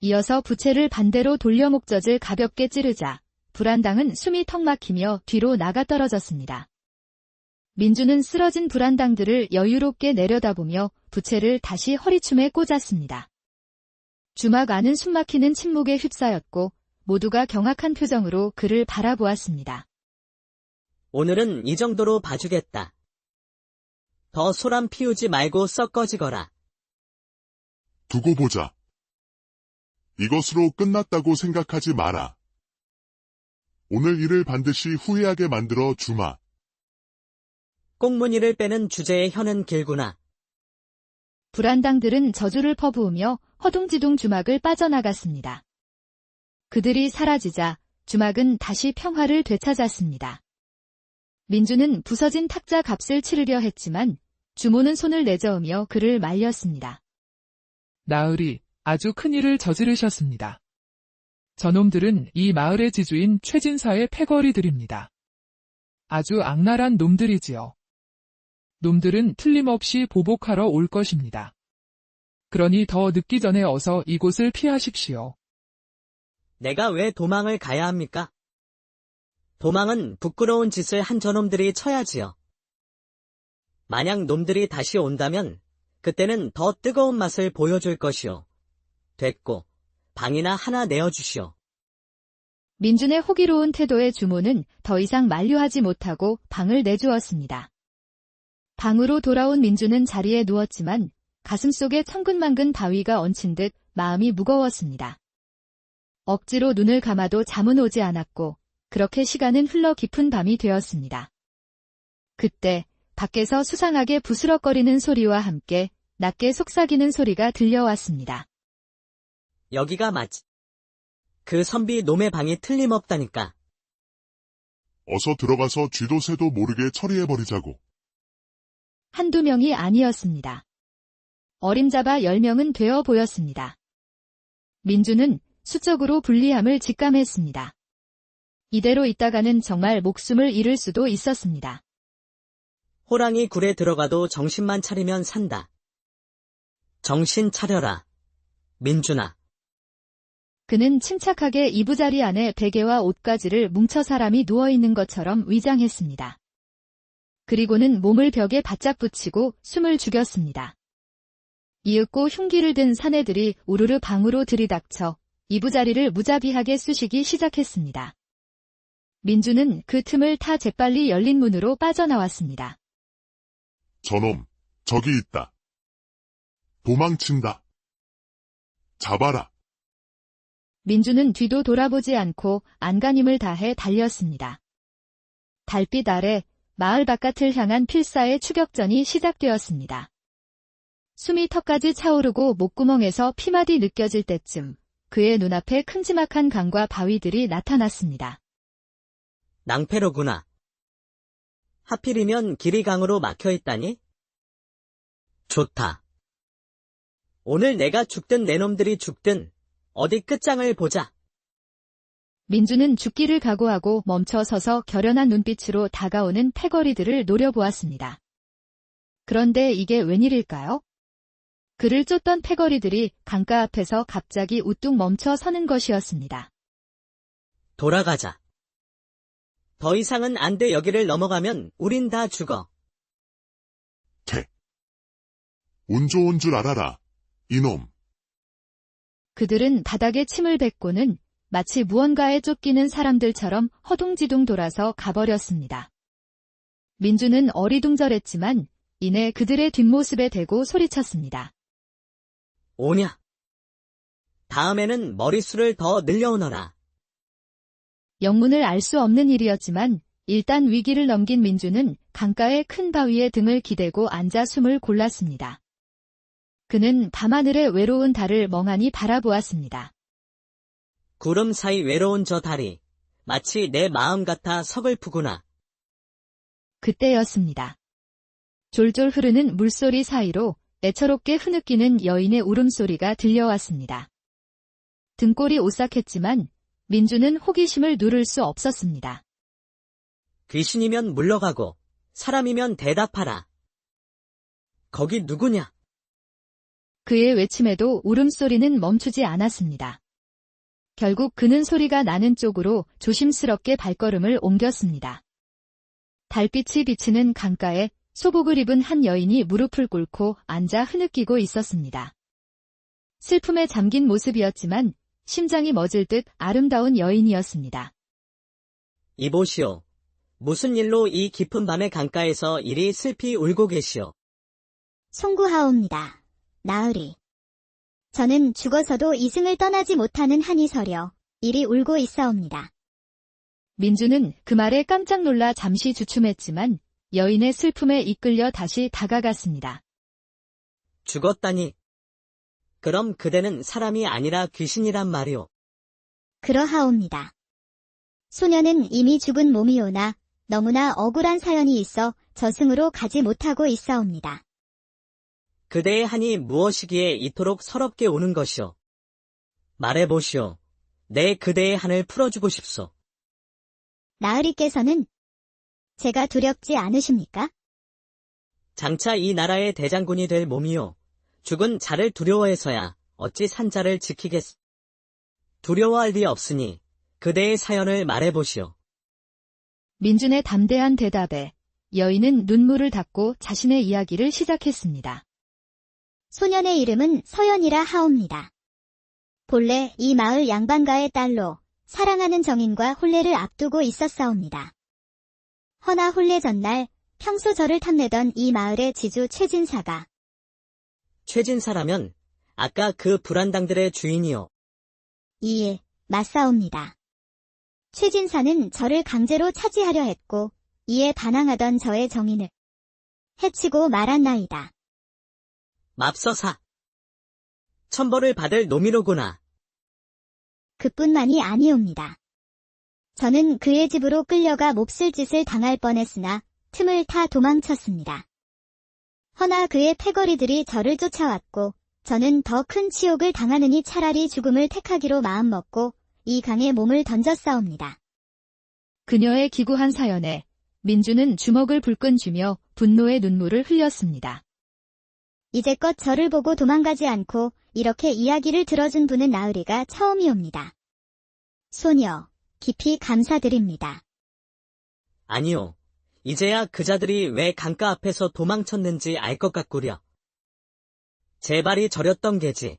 이어서 부채를 반대로 돌려 목젖을 가볍게 찌르자 불안당은 숨이 턱 막히며 뒤로 나가 떨어졌습니다. 민주는 쓰러진 불안당들을 여유롭게 내려다보며 부채를 다시 허리춤에 꽂았습니다. 주막 안은 숨막히는 침묵에 휩싸였고 모두가 경악한 표정으로 그를 바라보았습니다. 오늘은 이 정도로 봐주겠다. 더 소란 피우지 말고 썩 꺼지거라. 두고 보자. 이것으로 끝났다고 생각하지 마라. 오늘 일을 반드시 후회하게 만들어 주마. 꽁무니를 빼는 주제의 혀는 길구나. 불안당들은 저주를 퍼부으며 허둥지둥 주막을 빠져나갔습니다. 그들이 사라지자 주막은 다시 평화를 되찾았습니다. 민주는 부서진 탁자 값을 치르려 했지만 주모는 손을 내저으며 그를 말렸습니다. 나으리, 아주 큰일을 저지르셨습니다. 저놈들은 이 마을의 지주인 최진사의 패거리들입니다. 아주 악랄한 놈들이지요. 놈들은 틀림없이 보복하러 올 것입니다. 그러니 더 늦기 전에 어서 이곳을 피하십시오. 내가 왜 도망을 가야 합니까? 도망은 부끄러운 짓을 한 저놈들이 쳐야지요. 만약 놈들이 다시 온다면 그때는 더 뜨거운 맛을 보여줄 것이요. 됐고, 방이나 하나 내어주시오. 민준의 호기로운 태도에 주모는 더 이상 만류하지 못하고 방을 내주었습니다. 방으로 돌아온 민준은 자리에 누웠지만 가슴속에 천근만근 바위가 얹힌 듯 마음이 무거웠습니다. 억지로 눈을 감아도 잠은 오지 않았고 그렇게 시간은 흘러 깊은 밤이 되었습니다. 그때 밖에서 수상하게 부스럭거리는 소리와 함께 낮게 속삭이는 소리가 들려왔습니다. 여기가 맞지. 그 선비 놈의 방이 틀림없다니까. 어서 들어가서 쥐도 새도 모르게 처리해버리자고. 한두 명이 아니었습니다. 어림잡아 10명은 되어 보였습니다. 민주는 수적으로 불리함을 직감했습니다. 이대로 있다가는 정말 목숨을 잃을 수도 있었습니다. 호랑이 굴에 들어가도 정신만 차리면 산다. 정신 차려라, 민준아. 그는 침착하게 이부자리 안에 베개와 옷가지를 뭉쳐 사람이 누워있는 것처럼 위장했습니다. 그리고는 몸을 벽에 바짝 붙이고 숨을 죽였습니다. 이윽고 흉기를 든 사내들이 우르르 방으로 들이닥쳐 이부자리를 무자비하게 쑤시기 시작했습니다. 민주는 그 틈을 타 재빨리 열린 문으로 빠져나왔습니다. 저놈, 저기 있다. 도망친다. 잡아라. 민주는 뒤도 돌아보지 않고 안간힘을 다해 달렸습니다. 달빛 아래 마을 바깥을 향한 필사의 추격전이 시작되었습니다. 숨이 턱까지 차오르고 목구멍에서 피마디 느껴질 때쯤 그의 눈앞에 큼지막한 강과 바위들이 나타났습니다. 낭패로구나. 하필이면 길이 강으로 막혀있다니? 좋다. 오늘 내가 죽든 내 놈들이 죽든 어디 끝장을 보자. 민주는 죽기를 각오하고 멈춰 서서 결연한 눈빛으로 다가오는 패거리들을 노려보았습니다. 그런데 이게 웬일일까요? 그를 쫓던 패거리들이 강가 앞에서 갑자기 우뚝 멈춰 서는 것이었습니다. 돌아가자. 더 이상은 안 돼. 여기를 넘어가면 우린 다 죽어. 운 좋은 줄 알아라, 이놈. 그들은 바닥에 침을 뱉고는 마치 무언가에 쫓기는 사람들처럼 허둥지둥 돌아서 가버렸습니다. 민주는 어리둥절했지만 이내 그들의 뒷모습에 대고 소리쳤습니다. 오냐? 다음에는 머릿수를 더 늘려오너라. 영문을 알 수 없는 일이었지만 일단 위기를 넘긴 민주는 강가의 큰 바위에 등을 기대고 앉아 숨을 골랐습니다. 그는 밤하늘의 외로운 달을 멍하니 바라보았습니다. 구름 사이 외로운 저 달이 마치 내 마음 같아 서글프구나. 그때였습니다. 졸졸 흐르는 물소리 사이로 애처롭게 흐느끼는 여인의 울음소리가 들려왔습니다. 등골이 오싹했지만 민주는 호기심을 누를 수 없었습니다. 귀신이면 물러가고 사람이면 대답하라. 거기 누구냐? 그의 외침에도 울음소리는 멈추지 않았습니다. 결국 그는 소리가 나는 쪽으로 조심스럽게 발걸음을 옮겼습니다. 달빛이 비치는 강가에 소복을 입은 한 여인이 무릎을 꿇고 앉아 흐느끼고 있었습니다. 슬픔에 잠긴 모습이었지만 심장이 멎을 듯 아름다운 여인이었습니다. 이보시오. 무슨 일로 이 깊은 밤의 강가에서 이리 슬피 울고 계시오. 송구하옵니다. 나으리. 저는 죽어서도 이승을 떠나지 못하는 한이 서려 이리 울고 있사옵니다. 민주는 그 말에 깜짝 놀라 잠시 주춤했지만 여인의 슬픔에 이끌려 다시 다가갔습니다. 죽었다니. 그럼 그대는 사람이 아니라 귀신이란 말이오. 그러하옵니다. 소녀는 이미 죽은 몸이오나 너무나 억울한 사연이 있어 저승으로 가지 못하고 있사옵니다. 그대의 한이 무엇이기에 이토록 서럽게 우는 것이오. 말해보시오. 내 그대의 한을 풀어주고 싶소. 나으리께서는 제가 두렵지 않으십니까? 장차 이 나라의 대장군이 될 몸이오. 죽은 자를 두려워해서야 어찌 산 자를 지키겠소. 두려워할 리 없으니 그대의 사연을 말해보시오. 민준의 담대한 대답에 여인은 눈물을 닦고 자신의 이야기를 시작했습니다. 소년의 이름은 서연이라 하옵니다. 본래 이 마을 양반가의 딸로 사랑하는 정인과 혼례를 앞두고 있었사옵니다. 허나 혼례 전날 평소 저를 탐내던 이 마을의 지주 최진사가 최진사라면 아까 그 불안당들의 주인이요. 이에 맞사옵니다. 최진사는 저를 강제로 차지하려 했고 이에 반항하던 저의 정인을 해치고 말았나이다. 맙서사. 천벌을 받을 놈이로구나. 그뿐만이 아니옵니다. 저는 그의 집으로 끌려가 몹쓸 짓을 당할 뻔했으나 틈을 타 도망쳤습니다. 허나 그의 패거리들이 저를 쫓아왔고 저는 더 큰 치욕을 당하느니 차라리 죽음을 택하기로 마음먹고 이 강에 몸을 던졌사옵니다. 그녀의 기구한 사연에 민주는 주먹을 불끈 쥐며 분노의 눈물을 흘렸습니다. 이제껏 저를 보고 도망가지 않고 이렇게 이야기를 들어준 분은 나으리가 처음이옵니다. 소녀, 깊이 감사드립니다. 아니요. 이제야 그자들이 왜 강가 앞에서 도망쳤는지 알 것 같구려. 제 발이 저렸던 게지.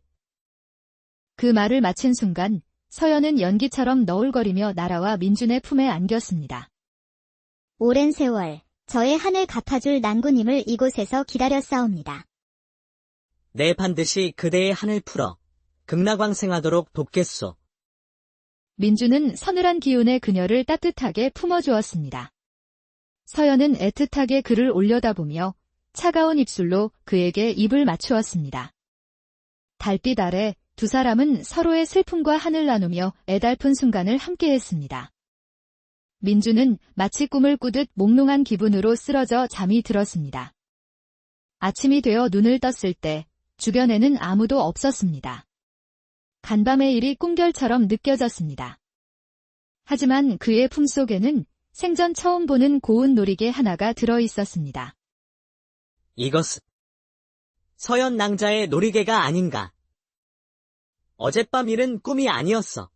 그 말을 마친 순간 서연은 연기처럼 너울거리며 날아와 민준의 품에 안겼습니다. 오랜 세월 저의 한을 갚아줄 난구님을 이곳에서 기다렸사옵니다. 내 반드시 그대의 한을 풀어 극락왕생하도록 돕겠소. 민주는 서늘한 기운의 그녀를 따뜻하게 품어주었습니다. 서연은 애틋하게 그를 올려다보며 차가운 입술로 그에게 입을 맞추었습니다. 달빛 아래 두 사람은 서로의 슬픔과 한을 나누며 애달픈 순간을 함께했습니다. 민주는 마치 꿈을 꾸듯 몽롱한 기분으로 쓰러져 잠이 들었습니다. 아침이 되어 눈을 떴을 때 주변에는 아무도 없었습니다. 간밤의 일이 꿈결처럼 느껴졌습니다. 하지만 그의 품속에는 생전 처음 보는 고운 놀이개 하나가 들어있었습니다. 이것은 서연 낭자의 놀이개가 아닌가. 어젯밤 일은 꿈이 아니었어.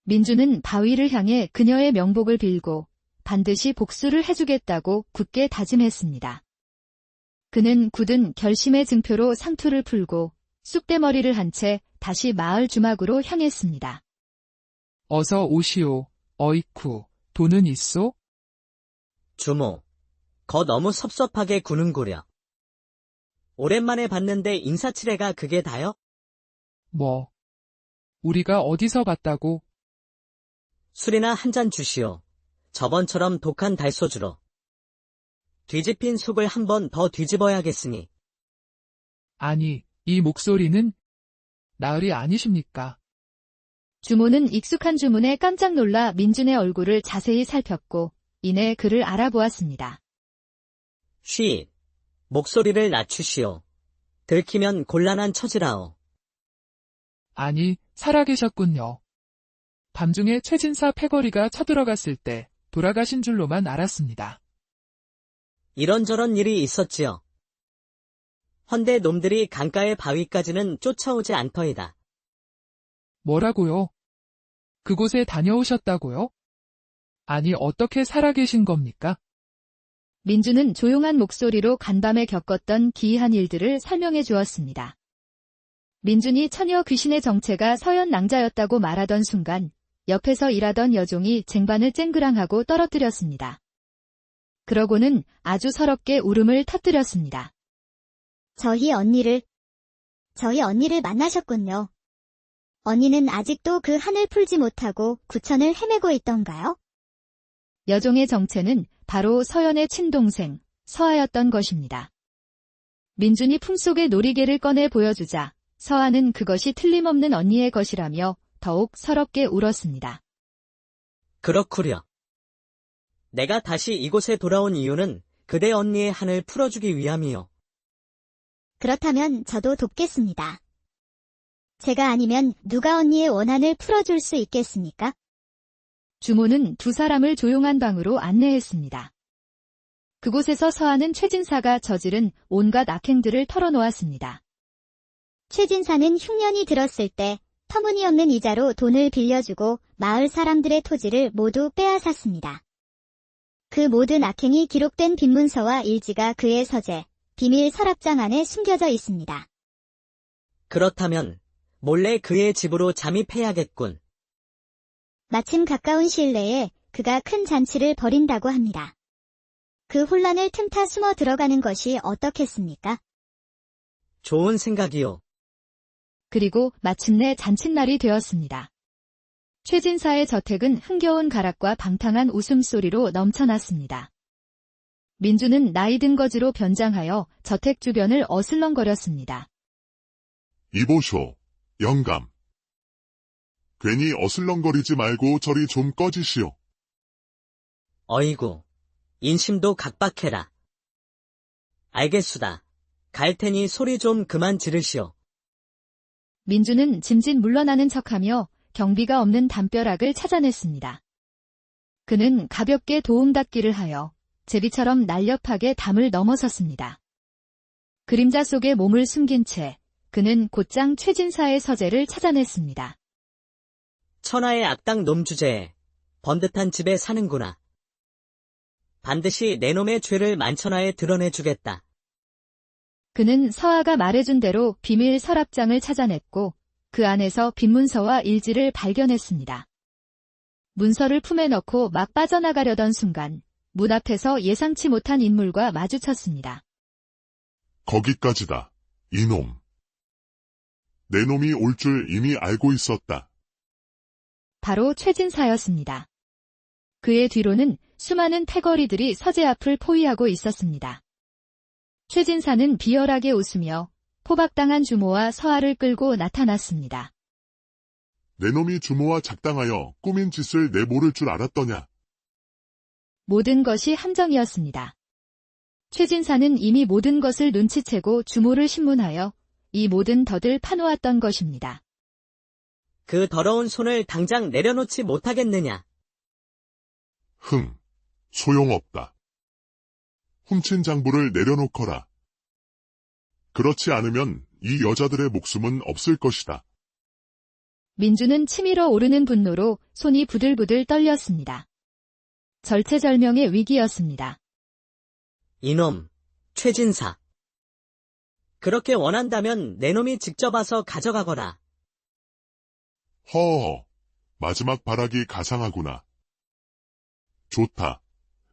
민주는 바위를 향해 그녀의 명복을 빌고 반드시 복수를 해주겠다고 굳게 다짐했습니다. 그는 굳은 결심의 증표로 상투를 풀고 쑥대머리를 한 채 다시 마을 주막으로 향했습니다. 어서 오시오. 어이쿠, 돈은 있소? 주모, 거 너무 섭섭하게 구는구려. 오랜만에 봤는데 인사치레가 그게 다요? 뭐? 우리가 어디서 봤다고? 술이나 한 잔 주시오. 저번처럼 독한 달소주로. 뒤집힌 속을 한 번 더 뒤집어야겠으니. 아니, 이 목소리는 나으리 아니십니까? 주모는 익숙한 주문에 깜짝 놀라 민준의 얼굴을 자세히 살폈고 이내 그를 알아보았습니다. 쉬, 목소리를 낮추시오. 들키면 곤란한 처지라오. 아니, 살아계셨군요. 밤중에 최진사 패거리가 쳐들어갔을 때 돌아가신 줄로만 알았습니다. 이런저런 일이 있었지요. 헌데 놈들이 강가의 바위까지는 쫓아오지 않더이다. 뭐라고요? 그곳에 다녀오셨다고요? 아니, 어떻게 살아계신 겁니까? 민주는 조용한 목소리로 간밤에 겪었던 기이한 일들을 설명해 주었습니다. 민준이 처녀 귀신의 정체가 서연 낭자였다고 말하던 순간 옆에서 일하던 여종이 쟁반을 쨍그랑하고 떨어뜨렸습니다. 그러고는 아주 서럽게 울음을 터뜨렸습니다. 저희 언니를 만나셨군요. 언니는 아직도 그 한을 풀지 못하고 구천을 헤매고 있던가요? 여종의 정체는 바로 서연의 친동생, 서아였던 것입니다. 민준이 품속의 놀이개를 꺼내 보여주자 서아는 그것이 틀림없는 언니의 것이라며 더욱 서럽게 울었습니다. 그렇구려. 내가 다시 이곳에 돌아온 이유는 그대 언니의 한을 풀어주기 위함이요. 그렇다면 저도 돕겠습니다. 제가 아니면 누가 언니의 원한을 풀어줄 수 있겠습니까? 주모는 두 사람을 조용한 방으로 안내했습니다. 그곳에서 서아는 최진사가 저지른 온갖 악행들을 털어놓았습니다. 최진사는 흉년이 들었을 때 터무니없는 이자로 돈을 빌려주고 마을 사람들의 토지를 모두 빼앗았습니다. 그 모든 악행이 기록된 빈문서와 일지가 그의 서재, 비밀 서랍장 안에 숨겨져 있습니다. 그렇다면 몰래 그의 집으로 잠입해야겠군. 마침 가까운 시일 내에 그가 큰 잔치를 벌인다고 합니다. 그 혼란을 틈타 숨어 들어가는 것이 어떻겠습니까? 좋은 생각이요. 그리고 마침내 잔칫날이 되었습니다. 최진사의 저택은 흥겨운 가락과 방탕한 웃음소리로 넘쳐났습니다. 민주는 나이 든 거지로 변장하여 저택 주변을 어슬렁거렸습니다. 이보쇼, 영감. 괜히 어슬렁거리지 말고 저리 좀 꺼지시오. 어이구, 인심도 각박해라. 알겠수다. 갈 테니 소리 좀 그만 지르시오. 민주는 짐짓 물러나는 척하며 경비가 없는 담벼락을 찾아냈습니다. 그는 가볍게 도움닫기를 하여 제비처럼 날렵하게 담을 넘어섰습니다. 그림자 속에 몸을 숨긴 채 그는 곧장 최진사의 서재를 찾아냈습니다. 천하의 악당 놈 주제에 번듯한 집에 사는구나. 반드시 내 놈의 죄를 만천하에 드러내주겠다. 그는 서아가 말해준 대로 비밀 서랍장을 찾아냈고 그 안에서 빈문서와 일지를 발견했습니다. 문서를 품에 넣고 막 빠져나가려던 순간 문 앞에서 예상치 못한 인물과 마주쳤습니다. 거기까지다, 이놈. 내 놈이 올 줄 이미 알고 있었다. 바로 최진사였습니다. 그의 뒤로는 수많은 패거리들이 서재 앞을 포위하고 있었습니다. 최진사는 비열하게 웃으며 포박당한 주모와 서아를 끌고 나타났습니다. 내 놈이 주모와 작당하여 꾸민 짓을 내 모를 줄 알았더냐. 모든 것이 함정이었습니다. 최진사는 이미 모든 것을 눈치채고 주모를 신문하여 이 모든 덫을 파놓았던 것입니다. 그 더러운 손을 당장 내려놓지 못하겠느냐. 소용없다. 훔친 장부를 내려놓거라. 그렇지 않으면 이 여자들의 목숨은 없을 것이다. 민주는 치밀어 오르는 분노로 손이 부들부들 떨렸습니다. 절체절명의 위기였습니다. 이놈, 최진사. 그렇게 원한다면 내 놈이 직접 와서 가져가거라. 허허, 마지막 발악이 가상하구나. 좋다.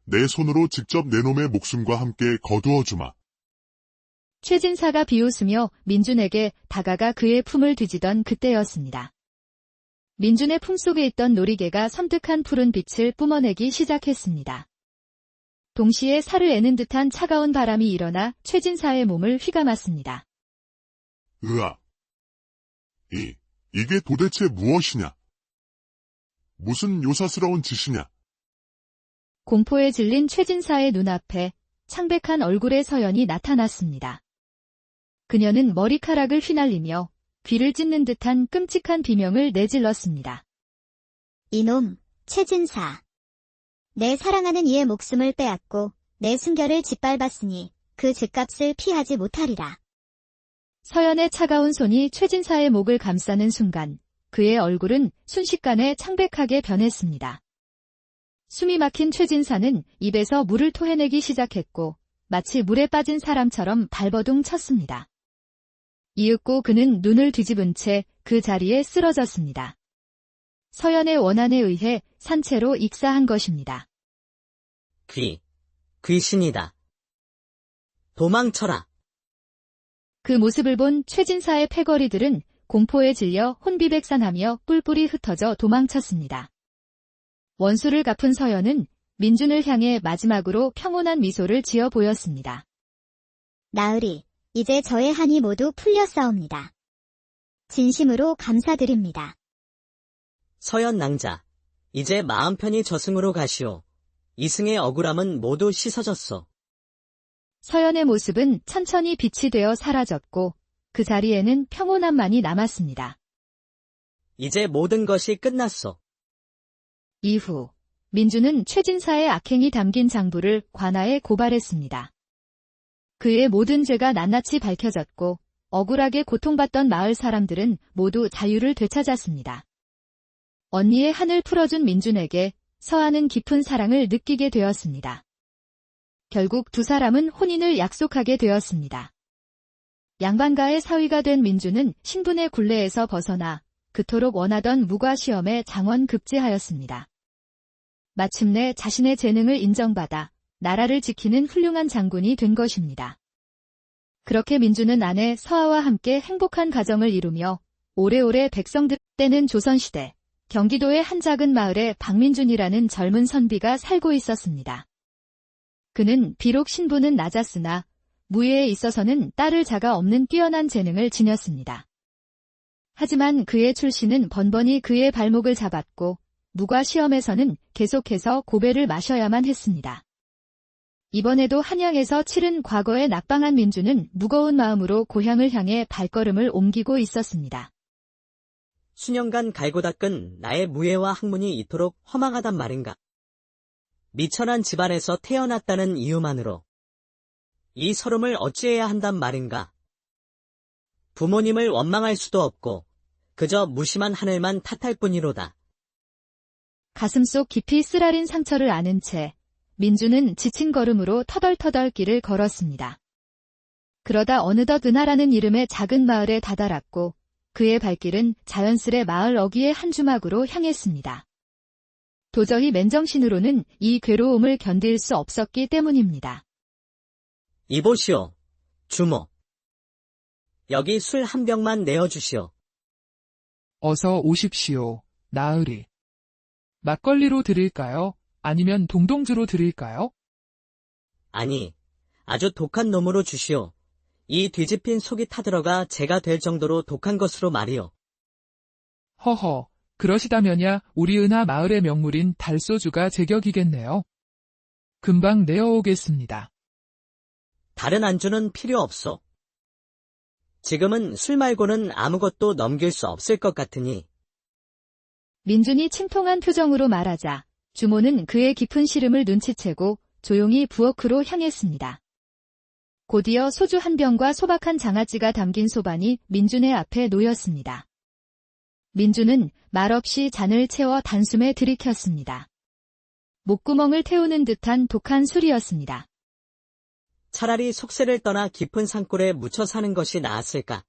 내 손으로 직접 내 놈의 목숨과 함께 거두어주마. 최진사가 비웃으며 민준에게 다가가 그의 품을 뒤지던 그때였습니다. 민준의 품속에 있던 놀이개가 섬뜩한 푸른 빛을 뿜어내기 시작했습니다. 동시에 살을 애는 듯한 차가운 바람이 일어나 최진사의 몸을 휘감았습니다. 으악. 이게 도대체 무엇이냐? 무슨 요사스러운 짓이냐? 공포에 질린 최진사의 눈앞에 창백한 얼굴의 서연이 나타났습니다. 그녀는 머리카락을 휘날리며 귀를 찢는 듯한 끔찍한 비명을 내질렀습니다. 이놈, 최진사. 내 사랑하는 이의 목숨을 빼앗고 내 순결을 짓밟았으니 그 죗값을 피하지 못하리라. 서연의 차가운 손이 최진사의 목을 감싸는 순간 그의 얼굴은 순식간에 창백하게 변했습니다. 숨이 막힌 최진사는 입에서 물을 토해내기 시작했고 마치 물에 빠진 사람처럼 발버둥 쳤습니다. 이윽고 그는 눈을 뒤집은 채 그 자리에 쓰러졌습니다. 서연의 원한에 의해 산채로 익사한 것입니다. 귀신이다. 도망쳐라. 그 모습을 본 최진사의 패거리들은 공포에 질려 혼비백산하며 뿔뿔이 흩어져 도망쳤습니다. 원수를 갚은 서연은 민준을 향해 마지막으로 평온한 미소를 지어 보였습니다. 나으리, 이제 저의 한이 모두 풀렸사옵니다. 진심으로 감사드립니다. 서연 낭자, 이제 마음 편히 저승으로 가시오. 이승의 억울함은 모두 씻어졌소. 서연의 모습은 천천히 빛이 되어 사라졌고 그 자리에는 평온함만이 남았습니다. 이제 모든 것이 끝났소. 이후 민주는 최진사의 악행이 담긴 장부를 관아에 고발했습니다. 그의 모든 죄가 낱낱이 밝혀졌고 억울하게 고통받던 마을 사람들은 모두 자유를 되찾았습니다. 언니의 한을 풀어준 민준에게 서아는 깊은 사랑을 느끼게 되었습니다. 결국 두 사람은 혼인을 약속하게 되었습니다. 양반가의 사위가 된 민준은 신분의 굴레에서 벗어나 그토록 원하던 무과 시험에 장원급제하였습니다. 마침내 자신의 재능을 인정받아 나라를 지키는 훌륭한 장군이 된 것입니다. 그렇게 민준은 아내 서아와 함께 행복한 가정을 이루며 오래오래 백성들 때는 조선시대 경기도의 한 작은 마을에 박민준이라는 젊은 선비가 살고 있었습니다. 그는 비록 신분은 낮았으나 무예에 있어서는 따를 자가 없는 뛰어난 재능을 지녔습니다. 하지만 그의 출신은 번번이 그의 발목을 잡았고 무과 시험에서는 계속해서 고배를 마셔야만 했습니다. 이번에도 한양에서 치른 과거의 낙방한 민준은 무거운 마음으로 고향을 향해 발걸음을 옮기고 있었습니다. 수년간 갈고 닦은 나의 무예와 학문이 이토록 허망하단 말인가. 미천한 집안에서 태어났다는 이유만으로 이 서름을 어찌해야 한단 말인가. 부모님을 원망할 수도 없고 그저 무심한 하늘만 탓할 뿐이로다. 가슴속 깊이 쓰라린 상처를 아는 채 민주는 지친 걸음으로 터덜터덜 길을 걸었습니다. 그러다 어느덧 은하라는 이름의 작은 마을에 다다랐고 그의 발길은 자연스레 마을 어귀의 한 주막으로 향했습니다. 도저히 맨정신으로는 이 괴로움을 견딜 수 없었기 때문입니다. 이보시오, 주모. 여기 술 한 병만 내어주시오. 어서 오십시오, 나으리. 막걸리로 드릴까요? 아니면 동동주로 드릴까요? 아니, 아주 독한 놈으로 주시오. 이 뒤집힌 속이 타들어가 제가 될 정도로 독한 것으로 말이오. 허허, 그러시다면야 우리 은하 마을의 명물인 달소주가 제격이겠네요. 금방 내어오겠습니다. 다른 안주는 필요 없소. 지금은 술 말고는 아무것도 넘길 수 없을 것 같으니. 민준이 침통한 표정으로 말하자 주모는 그의 깊은 시름을 눈치채고 조용히 부엌으로 향했습니다. 곧이어 소주 한 병과 소박한 장아찌가 담긴 소반이 민준의 앞에 놓였습니다. 민준은 말없이 잔을 채워 단숨에 들이켰습니다. 목구멍을 태우는 듯한 독한 술이었습니다. 차라리 속세를 떠나 깊은 산골에 묻혀 사는 것이 나았을까?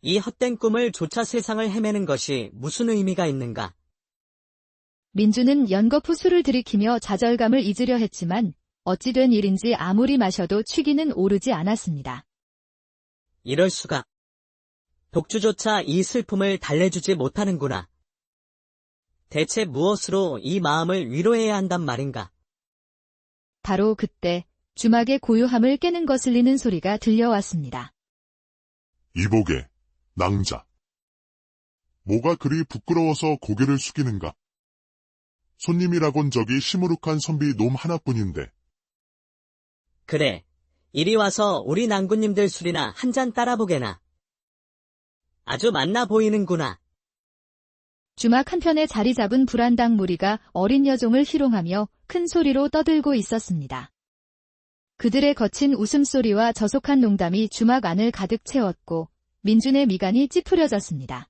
이 헛된 꿈을 조차 세상을 헤매는 것이 무슨 의미가 있는가? 민준은 연거푸 술을 들이키며 좌절감을 잊으려 했지만 어찌 된 일인지 아무리 마셔도 취기는 오르지 않았습니다. 이럴 수가. 독주조차 이 슬픔을 달래주지 못하는구나. 대체 무엇으로 이 마음을 위로해야 한단 말인가? 바로 그때 주막의 고요함을 깨는 거슬리는 소리가 들려왔습니다. 이보게, 낭자. 뭐가 그리 부끄러워서 고개를 숙이는가? 손님이라곤 저기 시무룩한 선비 놈 하나뿐인데. 그래, 이리 와서 우리 낭군님들 술이나 한 잔 따라보게나. 아주 만나 보이는구나. 주막 한편에 자리 잡은 불안당 무리가 어린 여종을 희롱하며 큰 소리로 떠들고 있었습니다. 그들의 거친 웃음소리와 저속한 농담이 주막 안을 가득 채웠고 민준의 미간이 찌푸려졌습니다.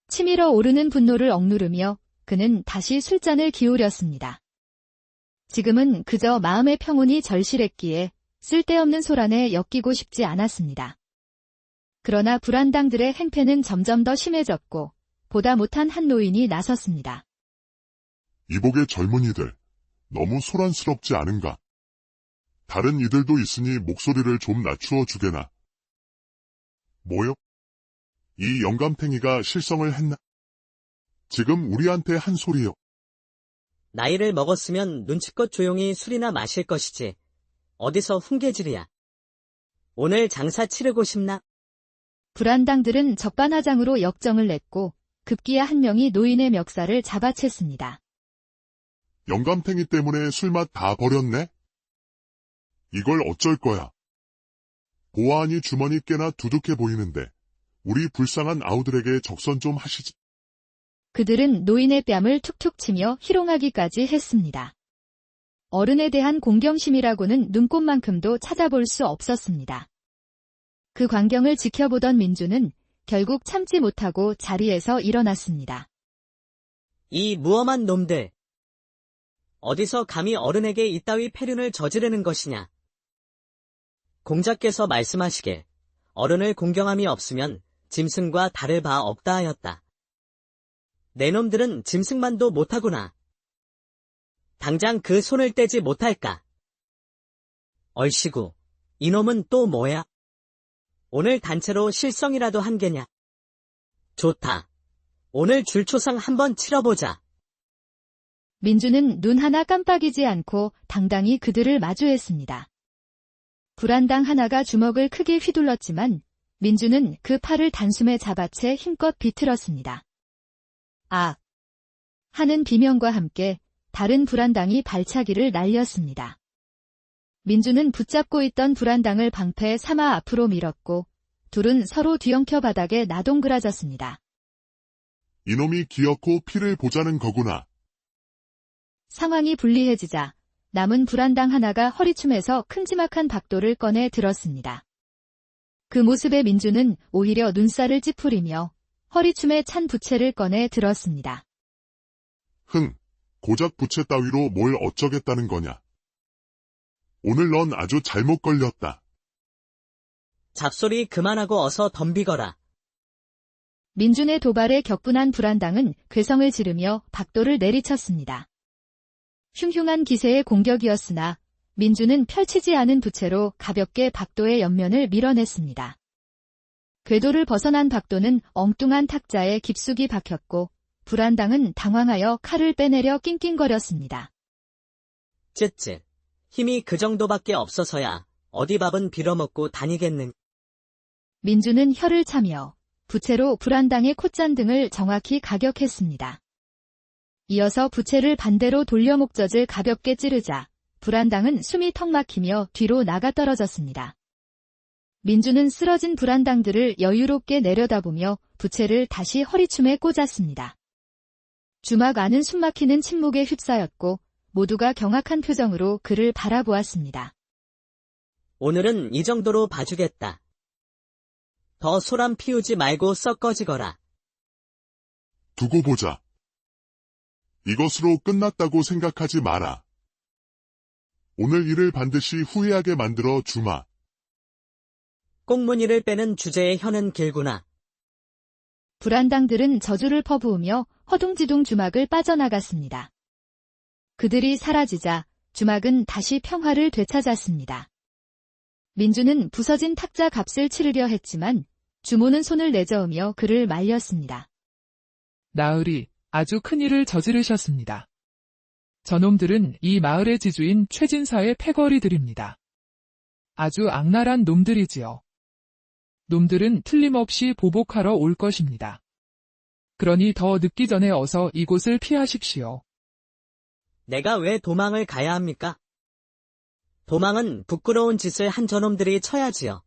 치밀어 오르는 분노를 억누르며 그는 다시 술잔을 기울였습니다. 지금은 그저 마음의 평온이 절실했기에 쓸데없는 소란에 엮이고 싶지 않았습니다. 그러나 불안당들의 행패는 점점 더 심해졌고 보다 못한 한 노인이 나섰습니다. 이복의 젊은이들, 너무 소란스럽지 않은가? 다른 이들도 있으니 목소리를 좀 낮추어 주게나. 뭐요? 이 영감탱이가 실성을 했나? 지금 우리한테 한 소리요. 나이를 먹었으면 눈치껏 조용히 술이나 마실 것이지. 어디서 훈계질이야. 오늘 장사 치르고 싶나? 불안당들은 적반하장으로 역정을 냈고 급기야 한 명이 노인의 멱살을 잡아챘습니다. 영감탱이 때문에 술맛 다 버렸네? 이걸 어쩔 거야? 보아하니 주머니 꽤나 두둑해 보이는데 우리 불쌍한 아우들에게 적선 좀 하시지. 그들은 노인의 뺨을 툭툭 치며 희롱하기까지 했습니다. 어른에 대한 공경심이라고는 눈꼽만큼도 찾아볼 수 없었습니다. 그 광경을 지켜보던 민주는 결국 참지 못하고 자리에서 일어났습니다. 이 무엄한 놈들. 어디서 감히 어른에게 이따위 폐륜을 저지르는 것이냐. 공자께서 말씀하시길 어른을 공경함이 없으면 짐승과 다를 바 없다 하였다. 내 놈들은 짐승만도 못하구나. 당장 그 손을 떼지 못할까? 얼씨구, 이놈은 또 뭐야? 오늘 단체로 실성이라도 한 게냐? 좋다. 오늘 줄초상 한번 치러보자. 민주는 눈 하나 깜빡이지 않고 당당히 그들을 마주했습니다. 불안당 하나가 주먹을 크게 휘둘렀지만 민주는 그 팔을 단숨에 잡아채 힘껏 비틀었습니다. 아! 하는 비명과 함께 다른 불안당이 발차기를 날렸습니다. 민주는 붙잡고 있던 불안당을 방패 삼아 앞으로 밀었고 둘은 서로 뒤엉켜 바닥에 나동그라졌습니다. 이놈이 기어코 피를 보자는 거구나. 상황이 불리해지자 남은 불안당 하나가 허리춤에서 큼지막한 박도를 꺼내 들었습니다. 그 모습에 민주는 오히려 눈살을 찌푸리며 허리춤에 찬 부채를 꺼내 들었습니다. 고작 부채 따위로 뭘 어쩌겠다는 거냐. 오늘 넌 아주 잘못 걸렸다. 잡소리 그만하고 어서 덤비거라. 민준의 도발에 격분한 불안당은 괴성을 지르며 박도를 내리쳤습니다. 흉흉한 기세의 공격이었으나 민주는 펼치지 않은 부채로 가볍게 박도의 옆면을 밀어냈습니다. 궤도를 벗어난 박도는 엉뚱한 탁자에 깊숙이 박혔고 불안당은 당황하여 칼을 빼내려 낑낑거렸습니다. 쯧쯧. 힘이 그 정도밖에 없어서야 어디 밥은 빌어먹고 다니겠는. 민주는 혀를 차며 부채로 불안당의 콧잔등을 정확히 가격했습니다. 이어서 부채를 반대로 돌려 목젖을 가볍게 찌르자 불안당은 숨이 턱 막히며 뒤로 나가 떨어졌습니다. 민주는 쓰러진 불안당들을 여유롭게 내려다보며 부채를 다시 허리춤에 꽂았습니다. 주막 안은 숨막히는 침묵에 휩싸였고 모두가 경악한 표정으로 그를 바라보았습니다. 오늘은 이 정도로 봐주겠다. 더 소란 피우지 말고 썩 꺼지거라. 두고 보자. 이것으로 끝났다고 생각하지 마라. 오늘 일을 반드시 후회하게 만들어 주마. 꽁무니를 빼는 주제의 혀는 길구나. 불안당들은 저주를 퍼부으며 허둥지둥 주막을 빠져나갔습니다. 그들이 사라지자 주막은 다시 평화를 되찾았습니다. 민주는 부서진 탁자 값을 치르려 했지만 주모는 손을 내저으며 그를 말렸습니다. 나으리, 아주 큰일을 저지르셨습니다. 저놈들은 이 마을의 지주인 최진사의 패거리들입니다. 아주 악랄한 놈들이지요. 놈들은 틀림없이 보복하러 올 것입니다. 그러니 더 늦기 전에 어서 이곳을 피하십시오. 내가 왜 도망을 가야 합니까? 도망은 부끄러운 짓을 한 저놈들이 쳐야지요.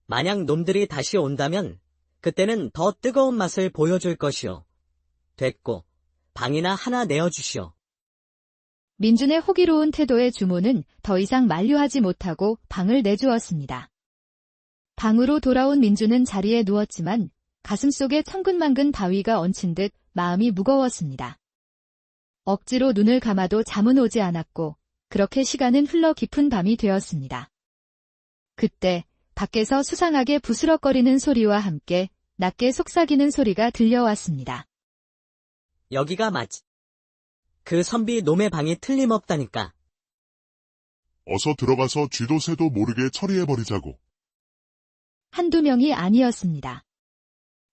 만약 놈들이 다시 온다면 그때는 더 뜨거운 맛을 보여줄 것이요. 됐고, 방이나 하나 내어주시오. 민준의 호기로운 태도에 주모는 더 이상 만류하지 못하고 방을 내주었습니다. 방으로 돌아온 민주는 자리에 누웠지만 가슴속에 천근만근 바위가 얹힌 듯 마음이 무거웠습니다. 억지로 눈을 감아도 잠은 오지 않았고 그렇게 시간은 흘러 깊은 밤이 되었습니다. 그때 밖에서 수상하게 부스럭거리는 소리와 함께 낮게 속삭이는 소리가 들려왔습니다. 여기가 맞지. 그 선비 놈의 방이 틀림없다니까. 어서 들어가서 쥐도 새도 모르게 처리해버리자고. 한두 명이 아니었습니다.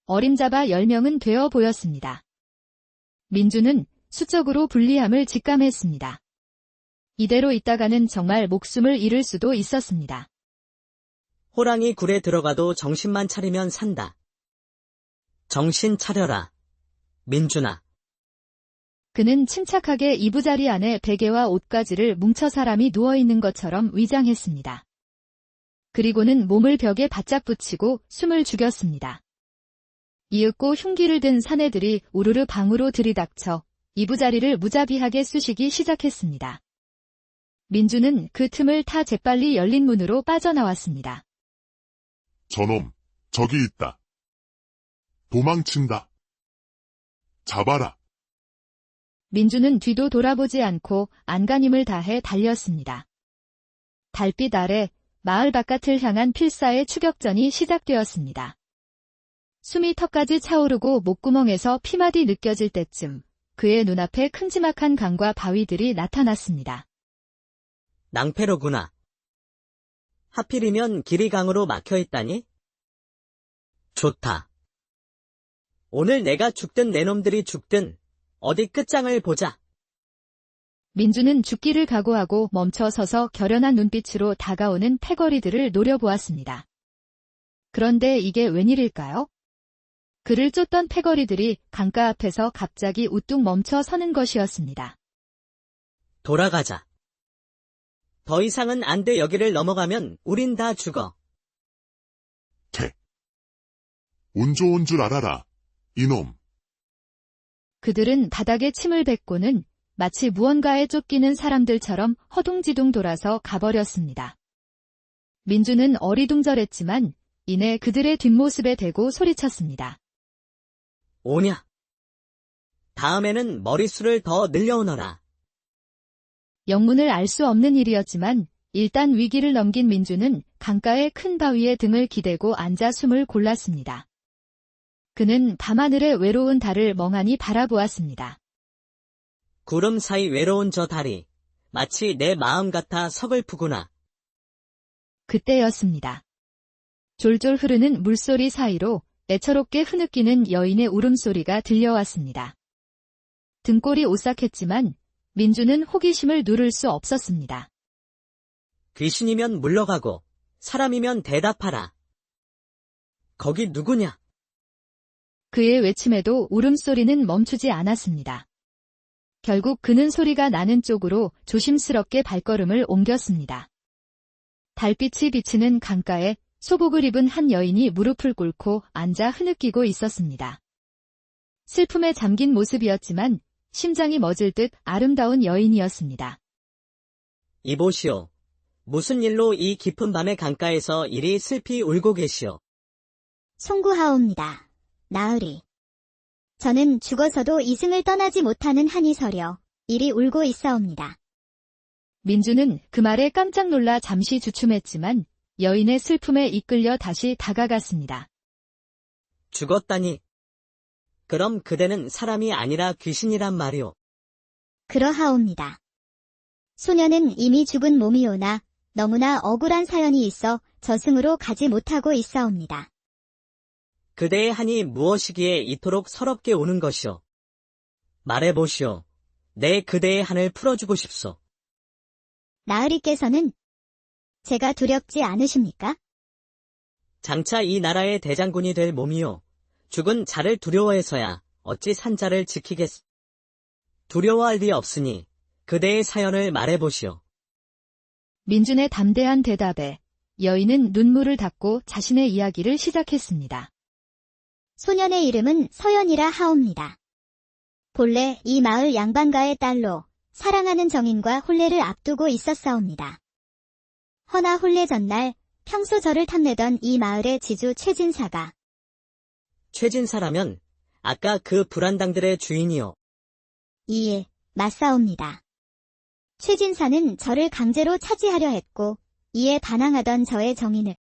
어림잡아 10명은 되어 보였습니다. 민주는 수적으로 불리함을 직감했습니다. 이대로 있다가는 정말 목숨을 잃을 수도 있었습니다. 호랑이 굴에 들어가도 정신만 차리면 산다. 정신 차려라. 민준아. 그는 침착하게 이부자리 안에 베개와 옷가지를 뭉쳐 사람이 누워있는 것처럼 위장했습니다. 그리고는 몸을 벽에 바짝 붙이고 숨을 죽였습니다. 이윽고 흉기를 든 사내들이 우르르 방으로 들이닥쳐 이부자리를 무자비하게 쑤시기 시작했습니다. 민주는 그 틈을 타 재빨리 열린 문으로 빠져나왔습니다. 저놈, 저기 있다. 도망친다. 잡아라. 민주는 뒤도 돌아보지 않고 안간힘을 다해 달렸습니다. 달빛 아래 마을 바깥을 향한 필사의 추격전이 시작되었습니다. 숨이 턱까지 차오르고 목구멍에서 피마디 느껴질 때쯤 그의 눈앞에 큼지막한 강과 바위들이 나타났습니다. 낭패로구나. 하필이면 길이 강으로 막혀있다니? 좋다. 오늘 내가 죽든 내 놈들이 죽든 어디 끝장을 보자. 민주는 죽기를 각오하고 멈춰 서서 결연한 눈빛으로 다가오는 패거리들을 노려보았습니다. 그런데 이게 웬일일까요? 그를 쫓던 패거리들이 강가 앞에서 갑자기 우뚝 멈춰 서는 것이었습니다. 돌아가자. 더 이상은 안 돼. 여기를 넘어가면 우린 다 죽어. 운 좋은 줄 알아라. 이놈. 그들은 바닥에 침을 뱉고는 마치 무언가에 쫓기는 사람들처럼 허둥지둥 돌아서 가버렸습니다. 민주는 어리둥절했지만 이내 그들의 뒷모습에 대고 소리쳤습니다. 오냐. 다음에는 머릿수를 더 늘려오너라. 영문을 알 수 없는 일이었지만 일단 위기를 넘긴 민주는 강가의 큰 바위에 등을 기대고 앉아 숨을 골랐습니다. 그는 밤하늘의 외로운 달을 멍하니 바라보았습니다. 구름 사이 외로운 저 달이 마치 내 마음 같아 서글프구나. 그때였습니다. 졸졸 흐르는 물소리 사이로 애처롭게 흐느끼는 여인의 울음소리가 들려왔습니다. 등골이 오싹했지만 민주는 호기심을 누를 수 없었습니다. 귀신이면 물러가고 사람이면 대답하라. 거기 누구냐? 그의 외침에도 울음소리는 멈추지 않았습니다. 결국 그는 소리가 나는 쪽으로 조심스럽게 발걸음을 옮겼습니다. 달빛이 비치는 강가에 소복을 입은 한 여인이 무릎을 꿇고 앉아 흐느끼고 있었습니다. 슬픔에 잠긴 모습이었지만 심장이 멎을 듯 아름다운 여인이었습니다. 이보시오. 무슨 일로 이 깊은 밤의 강가에서 이리 슬피 울고 계시오? 송구하옵니다. 나으리. 저는 죽어서도 이승을 떠나지 못하는 한이 서려 이리 울고 있사옵니다. 민주는 그 말에 깜짝 놀라 잠시 주춤했지만 여인의 슬픔에 이끌려 다시 다가갔습니다. 죽었다니. 그럼 그대는 사람이 아니라 귀신이란 말이오. 그러하옵니다. 소녀는 이미 죽은 몸이오나 너무나 억울한 사연이 있어 저승으로 가지 못하고 있사옵니다. 그대의 한이 무엇이기에 이토록 서럽게 우는 것이오? 말해보시오. 내 그대의 한을 풀어주고 싶소. 나으리께서는 제가 두렵지 않으십니까? 장차 이 나라의 대장군이 될 몸이오. 죽은 자를 두려워해서야 어찌 산 자를 지키겠소. 두려워할 리 없으니 그대의 사연을 말해보시오. 민준의 담대한 대답에 여인은 눈물을 닦고 자신의 이야기를 시작했습니다. 소년의 이름은 서연이라 하옵니다. 본래 이 마을 양반가의 딸로 사랑하는 정인과 혼례를 앞두고 있었사옵니다. 허나 혼례 전날 평소 저를 탐내던 이 마을의 지주 최진사가 최진사라면 아까 그 불안당들의 주인이요. 이에 맞사옵니다. 최진사는 저를 강제로 차지하려 했고, 이에 반항하던 저의 정의는